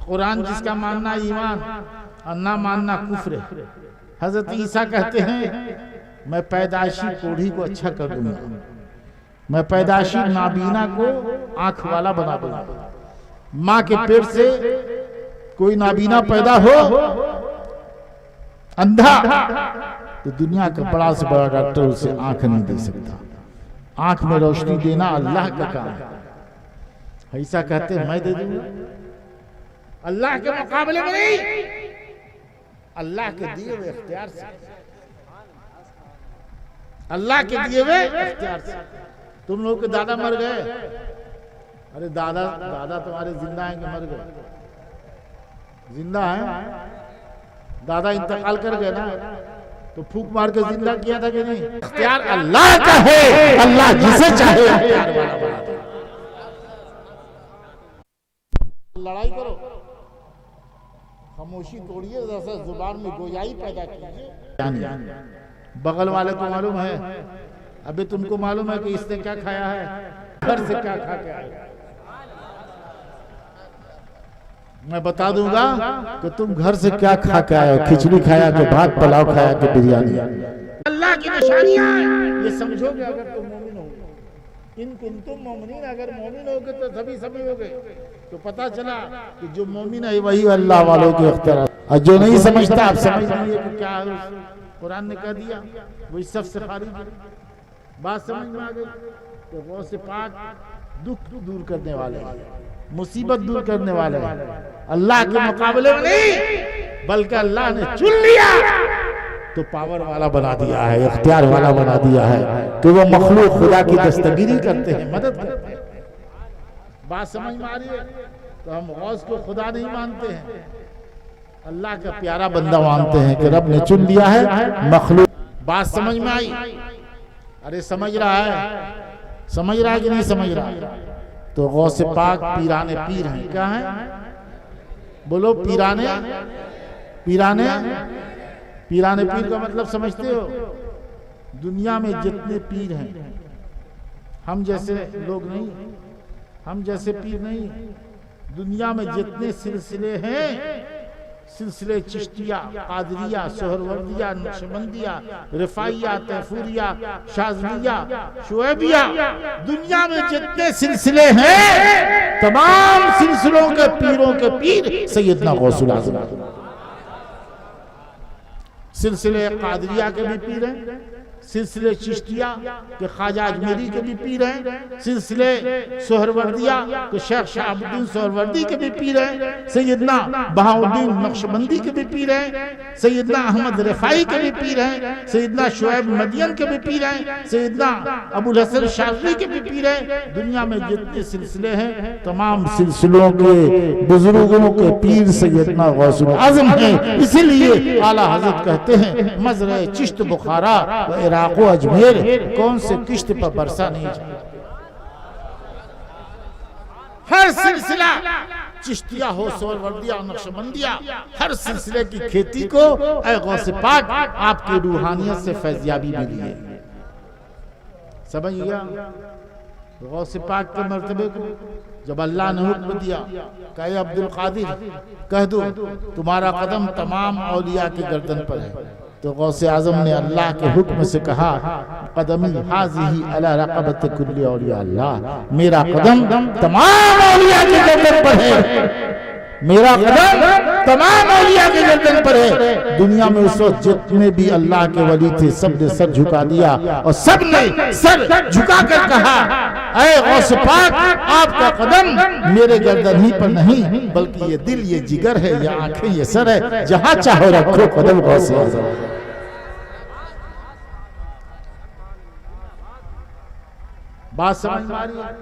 S1: कुरान जिसका मानना ईमान और ना मानना कुफ्र है। हजरत ईसा कहते हैं मैं पैदाइशी कोढ़ी को अच्छा कर दूंगा, मैं पैदाइशी नाबीना को आंख वाला बना दूंगा। माँ के पेट से कोई नाबीना पैदा हो अंधा तो दुनिया का बड़ा से बड़ा डॉक्टर उसे आंख नहीं दे सकता। आंख में रोशनी देना अल्लाह का काम है। ऐसा कहते हैं मैं दे दूंगा, अल्लाह के मुकाबले में नहीं, अल्लाह के दिए हुए इख्तियार से, अल्लाह के दिए हुए इख्तियार से। तुम लोग के दादा मर गए, अरे दादा दादा तुम्हारे जिंदा हैं कि मर गए? जिंदा हैं। दादा इंतकाल कर गए ना, तो फूंक मार के जिंदा किया था कि नहीं? इख्तियार अल्लाह का है, अल्लाह जिसे चाहे इख्तियार वाला बना दे। लड़ाई करो, खामोशी तोड़िए, जैसे जुबान में गोयाई पैदा कीजिए। बगल वाले को मालूम है, अभी तुमको मालूम है कि इसने क्या खाया है, घर से क्या खा के आया। मैं बता दूंगा कि तुम घर से क्या खा के आए हो, खिचड़ी खाया कि भात पुलाव खाया कि बिरयानी। अल्लाह की निशानियां ये समझोगे अगर तुम मोमिन होगे। इन कुंतुम मोमिनीन, अगर मोमिन होगे तो सभी समझोगे। तो पता चला कि जो मोमिन है वही अल्लाह वालों के इख्तियार, और जो नहीं समझता आप समझ लीजिए कि क्या है, कुरान ने कह दिया वही सबसे खारिज है। बात समझ में आ गई? तो वो से पाक दुख दूर करने वाले, मुसीबत दूर करने वाले अल्लाह के मुकाबले में नहीं, बल्कि अल्लाह ने चुन लिया तो पावर वाला बना दिया है, इख्तियार वाला बना दिया है कि वो मखलूक खुदा की दस्तगीरी करते हैं, मदद करते हैं। बात समझ में आ रही है? तो हम गौस को खुदा नहीं मानते हैं, अल्लाह का प्यारा बंदा मानते हैं कि रब ने चुन लिया है मखलूक। बात समझ में आई? अरे समझ रहा है, समझ रहा है कि नहीं समझ रहा? तो गौसे पाक पीराने पीर हैं। क्या है? बोलो पीराने पीराने पीराने पीर का मतलब समझते हो? दुनिया में जितने पीर हैं, हम जैसे लोग नहीं, हम जैसे पीर नहीं, दुनिया में जितने सिलसिले हैं, सिलसिले चिश्तिया, कादरिया, सोहरवर्दिया, नक्शबंदिया, रिफाइया, तैफूरिया, शाज़लिया, शुएबिया, दुनिया में जितने सिलसिले हैं तमाम सिलसिलों के पीरों के पीर सैयदना गौसुल आज़म। सिलसिले कादरिया के भी पीर हैं, सिलसिले चिश्तिया के ख्वाजा अजमेरी के भी पीर हैं, सिलसिले सोहरवर्दिया के शेख शहाबुद्दीन सोहरवर्दी के भी पीर हैं, सैयदना बहाउद्दीन नक्शबंदी के भी पीर हैं, सैयदना अहमद रिफाई के भी पीर हैं, सैयदना शुएब मदियन के भी पीर हैं, सैयदना अबुल हसन शाज़ली के भी पीर हैं। दुनिया में जितने सिलसिले हैं तमाम सिलसिलों के बुजुर्गों के पीर सैयदना गौसुल आज़म हैं। इसीलिए आला हज़रत कहते हैं मज़र चिश्त बुखारा व इराक़ो अजमेर कौन से किश्त पर बरसा नहीं जाए। हर सिलसिला चिश्तिया हो, सोहरवर्दिया, नक्शबंदिया, हर सिलसिले की खेती को ऐ गौसे पाक आपकी रूहानियत से फैज़याबी मिली है। समझ गया? गौसे पाक के मर्तबे को जब अल्लाह ने हुक्म दिया कहे अब्दुल कादिर कह दो तुम्हारा कदम तमाम औलिया की गर्दन पर है, तो गौसे आजम ने अल्लाह के हुक्म से कहा कदमी हाज़िही अला रक़बत कुल्ली औलिया अल्लाह, मेरा कदम तमाम औलिया की गर्दन पर है। मेरा कदम तमाम औलिया के गर्दन पर है। दुनिया में उस वक्त जितने भी अल्लाह के वली थे सब ने सर झुका दिया और सब ने सर झुका कर कहा, ऐ गौस पाक, आपका कदम मेरे गर्दन ही पर नहीं बल्कि ये दिल, ये जिगर है, ये आंखें, ये सर है, जहां चाहो रखो कदम गौस आज़म। बात समझ में आ रही है?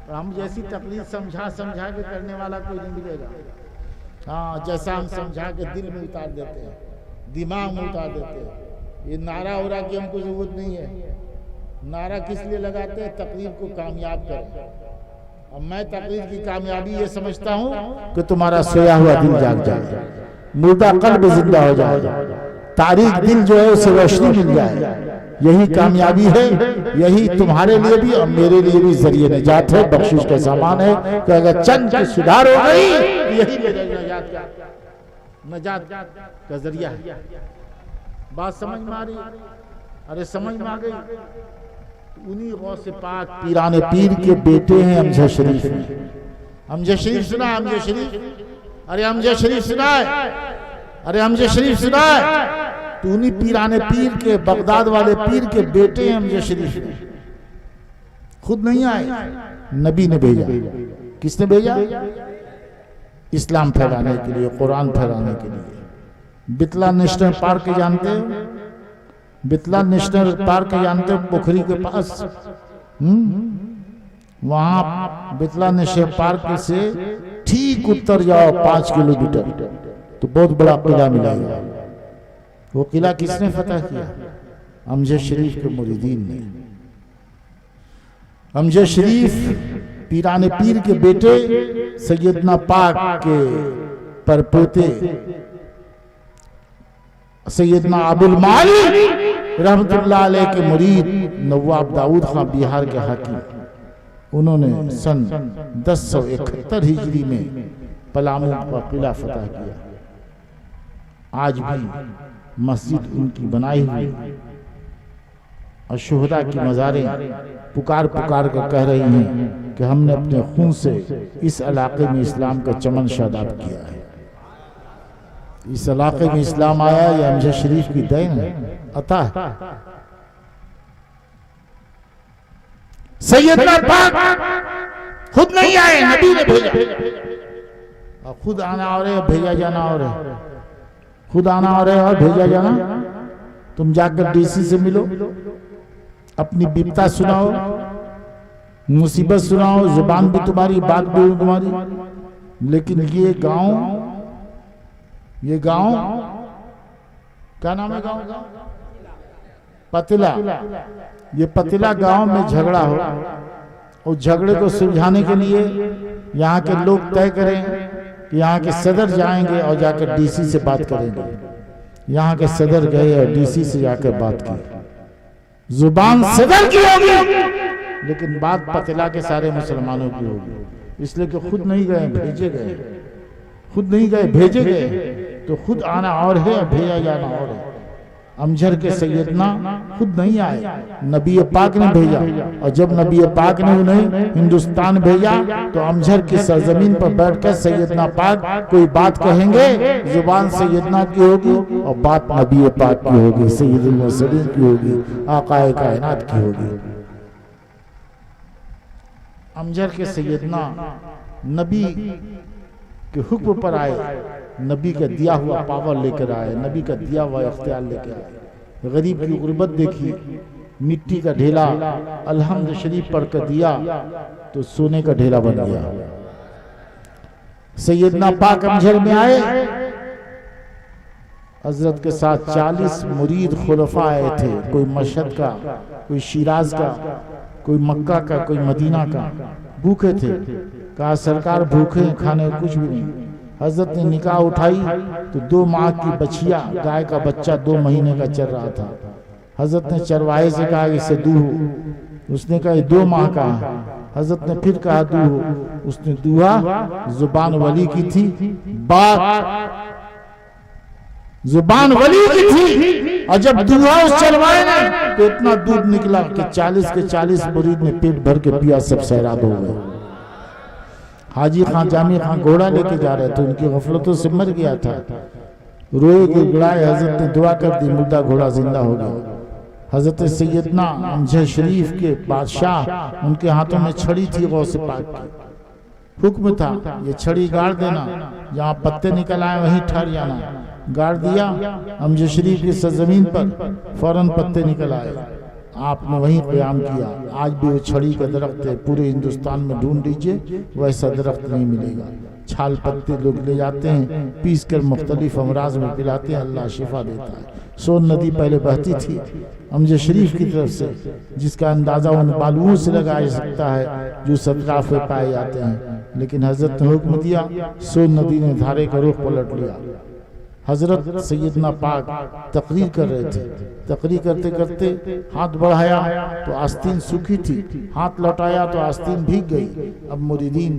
S1: हम जैसी तकलीफ समझा के करने वाला कोई नहीं मिलेगा। हाँ, जैसा हम समझा के दिल में उतार देते हैं, दिमाग में उतार देते हैं। ये नारा हो रहा कि हमको जरूरत नहीं है। नारा किस लिए लगाते हैं? तकलीफ को कामयाब करें। अब मैं तकलीफ की कामयाबी ये समझता हूँ कि तुम्हारा सोया हुआ दिल जाग जाए, मुर्दा कल्ब जिंदा हो जाए, तारीख दिल जो है उसे रोशनी मिल जाए। यही कामयाबी है, यही तुम्हारे लिए भी और मेरे लिए भी जरिए निजात है, बख्शिश का सामान है कि अगर चंद की सुधार हो गई तो यही मेरे निजात का जरिया है। बात समझ में आ रही? अरे समझ में आ गई? उन्हीं गौस पाक पीराने पीर के बेटे हैं अमजद शरीफ। अमजद शरीफ सुना? अमजद शरीफ, अरे अमजद शरीफ सुना है? अरे अमजद शरीफ सुना है? तो उन्हीं पीराने पीर के, बगदाद वाले पीर के बेटे हैं अमजद शरीफ। खुद नहीं आए, नबी ने भेजा। किसने भेजा? इस्लाम फैलाने के लिए, कुरान फैलाने के लिए। बितला नेशनल पार्क जानते हो? बितला नेशनल पार्क जानते हो? पोखरी के पास, वहां बितला नेशनल पार्क से ठीक उत्तर जाओ 5 किलोमीटर तो बहुत बड़ा किला मिलेगा। वो किला किसने फतह किया? अमजद शरीफ के मुरीदीन ने। अमजद शरीफ पीराने पीर के बेटे, सैयदना पाक के परपोते सैयदना अबुल माली रहमतुल्लाह अलैह के मुरीद नवाब दाऊद खां बिहार के हाकिम, उन्होंने सन 1071 हिजरी में पलामू का किला फतह किया। आज भी मस्जिद उनकी बनाई हुई और शुहदा की मज़ारें पुकार पुकार कर कह रही हैं कि हमने अपने खून से इस इलाके में इस्लाम का चमन शादाब किया है। इस इलाके में इस्लाम आया, यह अमजद शरीफ की देन है, अता है। सैयदना पाक खुद नहीं आए, नबी ने भेजा। और खुद आना और भेजा जाना और है, खुद आना और है और भेजा जाना। तुम जाकर डीसी से मिलो, अपनी बिपता सुनाओ, मुसीबत सुनाओ, जुबान भी तुम्हारी, बात भी तुम्हारी। लेकिन ये गांव क्या नाम है गांव का? पतिला। ये पतिला गांव में झगड़ा हो, और झगड़े को सुलझाने के लिए यहाँ के लोग तय करें कि यहाँ के सदर जाएंगे और जाकर डीसी से बात करेंगे। यहाँ के सदर गए और डीसी से जाकर बात की। जुबान सदर की होगी लेकिन बात पतिला के सारे मुसलमानों की होगी, इसलिए कि खुद नहीं गए, भेजे गए। खुद नहीं गए, भेजे गए। तो खुद आना और है, भेजा जाना और है। अमजद के सैयदना खुद नहीं आए, नबी पाक ने भेजा। और जब नबी पाक ने उन्हें हिंदुस्तान भेजा तो अमजद की सरजमीन पर बैठकर सैयदना पाक कोई बात कहेंगे, जुबान सैयदना की होगी और बात नबी पाक की होगी, सैयदुल मुरसलीन की होगी, आकाए कायनात की होगी। अमजद के सैयदना नबी के हुक्म पर आए, नबी का दिया हुआ पावर लेकर आए, नबी का दिया हुआ इख्तियार लेकर आए। गरीब की गुर्बत देखी, मिट्टी का ढेला अल्हम्द शरीफ पढ़कर दिया तो सोने का ढेला बन गया। सैयदना पाक अमजद में आए, हजरत के साथ 40 मुरीद खुलफा आए थे। कोई मशहद का, कोई शिराज का, कोई मक्का का, कोई मदीना का। भूखे थे, कहा सरकार भूखे, खाने कुछ भी नहीं। हजरत ने निकाह उठाई तो 2 माह की बछिया, गाय का बच्चा 2 महीने का चल रहा था। हजरत ने चरवाहे से कहा इसे दूह, उसने कहा 2 माह का। हजरत ने फिर कहा दूह, उसने दूहा। जुबान वली की थी, बात जुबान वली की थी। और जब दूहा उस चरवाहे ने तो इतना दूध निकला कि 40 के 40 मुरीद ने पेट भर के पिया, सब सैराब हो गए। हाजी खान जामी खान घोड़ा लेके जा रहे थे, उनकी गफलतों से मर गया था। रोए गिड़गिड़ाए, हजरत ने दुआ कर दी, मुर्दा घोड़ा जिंदा हो गया। हजरत सैयदना अमजद शरीफ के बादशाह, उनके हाथों में छड़ी थी गौसे पाक की। हुक्म था ये छड़ी गाड़ देना, जहाँ पत्ते निकल आए वहीं ठहर जाना। गाड़ दिया अमजद शरीफ की सरजमीन पर, फौरन पत्ते निकल आए, आपने वहीं क़याम किया। आज भी वो छड़ी का दरख्त है, पूरे हिंदुस्तान में ढूंढ लीजिए वैसा दरख्त नहीं मिलेगा। छाल पत्ते लोग ले जाते हैं, पीस कर मुख्तलिफ अमराज में पिलाते हैं, अल्लाह शिफा देता है। सोन नदी पहले बहती थी अमजद शरीफ की तरफ से, जिसका अंदाज़ा उन बालुओं से लगाया जा सकता है जो सतराफ में पाए जाते हैं, लेकिन हजरत ने हुक्म दिया, सोन नदी ने धारे का रुख पलट लिया। हजरत सैयदना पाक तकरीर कर रहे थे, तकरीर करते करते हाथ बढ़ाया तो आस्तीन सूखी थी, हाथ लौटाया तो आस्तीन भीग गई। अब मुरीदीन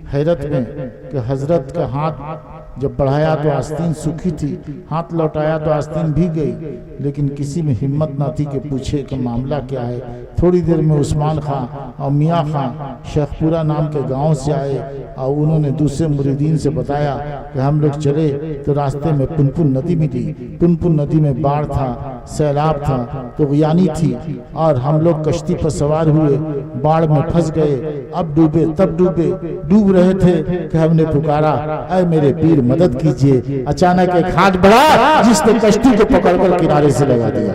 S1: हैरत में कि हजरत का हाथ जब बढ़ाया तो आस्तीन सूखी थी, हाथ लौटाया तो आस्तीन भीग गई, लेकिन किसी में हिम्मत ना थी कि पूछे कि मामला क्या है। थोड़ी देर में उस्मान खां और मियाँ खां शेखपुरा नाम के गांव से आए और उन्होंने दूसरे मुरीदीन से बताया कि हम लोग चले तो रास्ते में पुनपुन नदी मिली। पुनपुन नदी में बाढ़ था, सैलाब था, तुग़यानी थी और हम लोग कश्ती पर सवार हुए, बाढ़ में फंस गए। अब डूबे तब डूबे, डूब रहे थे कि हमने पुकारा, ऐ मेरे पीर मदद कीजिए। अचानक एक हाथ बढ़ा जिसने कश्ती को पकड़कर किनारे से लगा दिया।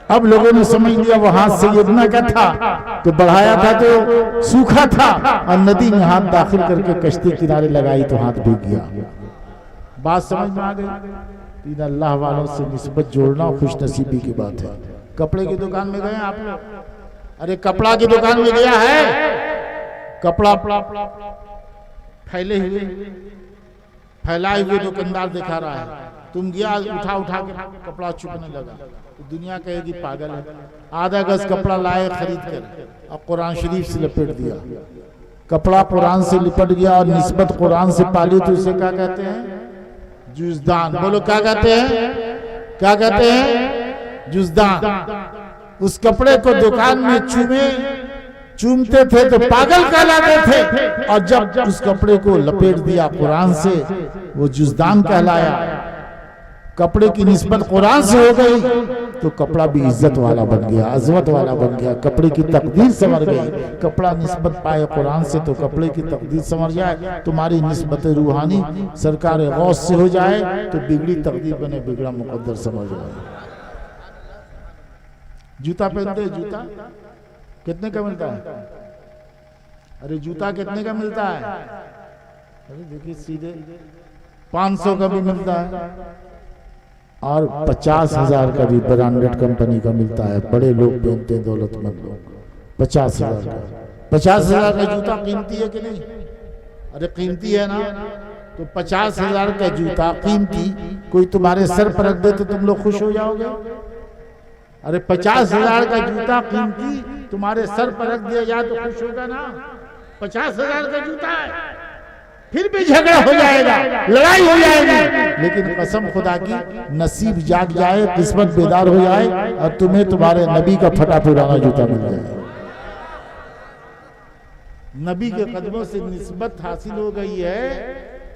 S1: अब लोगों ने समझ लिया वो हाथ सैयदना का था, तो बढ़ाया था तो सूखा था, और नदी में हाथ दाखिल करके कश्ती किनारे लगाई तो हाथ भीग गया। बात समझ में आ गई। तीन अल्लाह वालों से निस्बत जोड़ना खुश नसीबी की बात है। कपड़े की दुकान में गए आप लोग, अरे कपड़ा की दुकान में गया है, कपड़ा फैले हुए फैलाए हुए दुकानदार दिखा रहा है, तुम गया उठा उठा के कपड़ा चुपने लगा, तो दुनिया कहेगी पागल है। आधा गज कपड़ा लाए खरीद कर और कुरान शरीफ से लपेट दिया। कपड़ा कुरान से लिपट गया और निस्बत कुरान से पाली तो उसे क्या कहते हैं? जुज़दान। बोलो क्या कहते हैं? क्या कहते हैं? जुज़दान। उस कपड़े को दुकान में चूमते थे तो पागल कहलाते थे, और जब उस कपड़े को लपेट दिया कुरान से वो जुज़दान कहलाया। कपड़े की निस्बत कुरान से हो गई तो कपड़ा भी इज्जत वाला बन गया, अजमत वाला बन गया, कपड़े की तकदीर संवर गई। कपड़ा निस्बत पाए कुरान से तो कपड़े की तकदीर संवर जाए। तुम्हारी निस्बत रूहानी सरकार गौस से हो जाए तो बिगड़ी तकदीर बने, बिगड़ा मुकद्दर समझ जाए। जूता पहनते, जूता कितने का मिलता है? अरे जूता कितने का मिलता है? अरे देखिए सीधे 500 का भी मिलता है और 50,000 का भी ब्रांडेड कंपनी का मिलता है। बड़े लोग पहनते हैं, दौलतमंद लोग। 50,000 का, 50,000 का जूता कीमती है कि नहीं? अरे कीमती है ना। तो 50,000 का जूता कीमती कोई तुम्हारे सर पर रख दे तो तुम लोग खुश हो जाओगे? अरे 50,000 का जूता कीमती तुम्हारे सर पर रख दिया जाए तो खुश होगा ना? 50,000 का जूता है, फिर भी झगड़ा हो जाएगा, लड़ाई हो जाएगी, लेकिन कसम खुदा की नसीब जाग जाए, किस्मत बेदार हो जाए और तुम्हें तुम्हारे नबी का फटा पुराना जूता मिल जाए। नबी के कदमों से निस्बत हासिल हो गई है,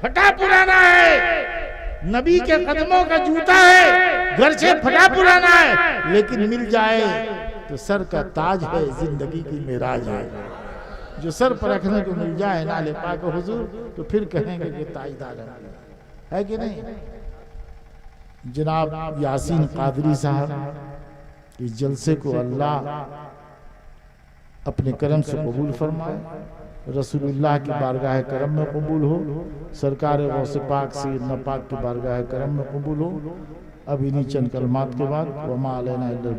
S1: फटा पुराना है, नबी के कदमों का जूता है, घर से फटा पुराना है, लेकिन मिल जाए तो सर का ताज है, जिंदगी की मेराज है। जो सर पर रखने को मिल जाए नाले पाक हुजूर तो फिर कहेंगे कि ताजदार है कि नहीं? जनाब यासीन कादरी साहब इस जलसे को अल्लाह अपने करम से कबूल फरमाए, रसूलुल्लाह की बारगाह करम में कबूल हो, सरकार गौसे पाक सैयदना पाक की बारगाह करम में कबूल हो। अब इन्हीं चंद कलमात के बाद वमा अलैना इल्लल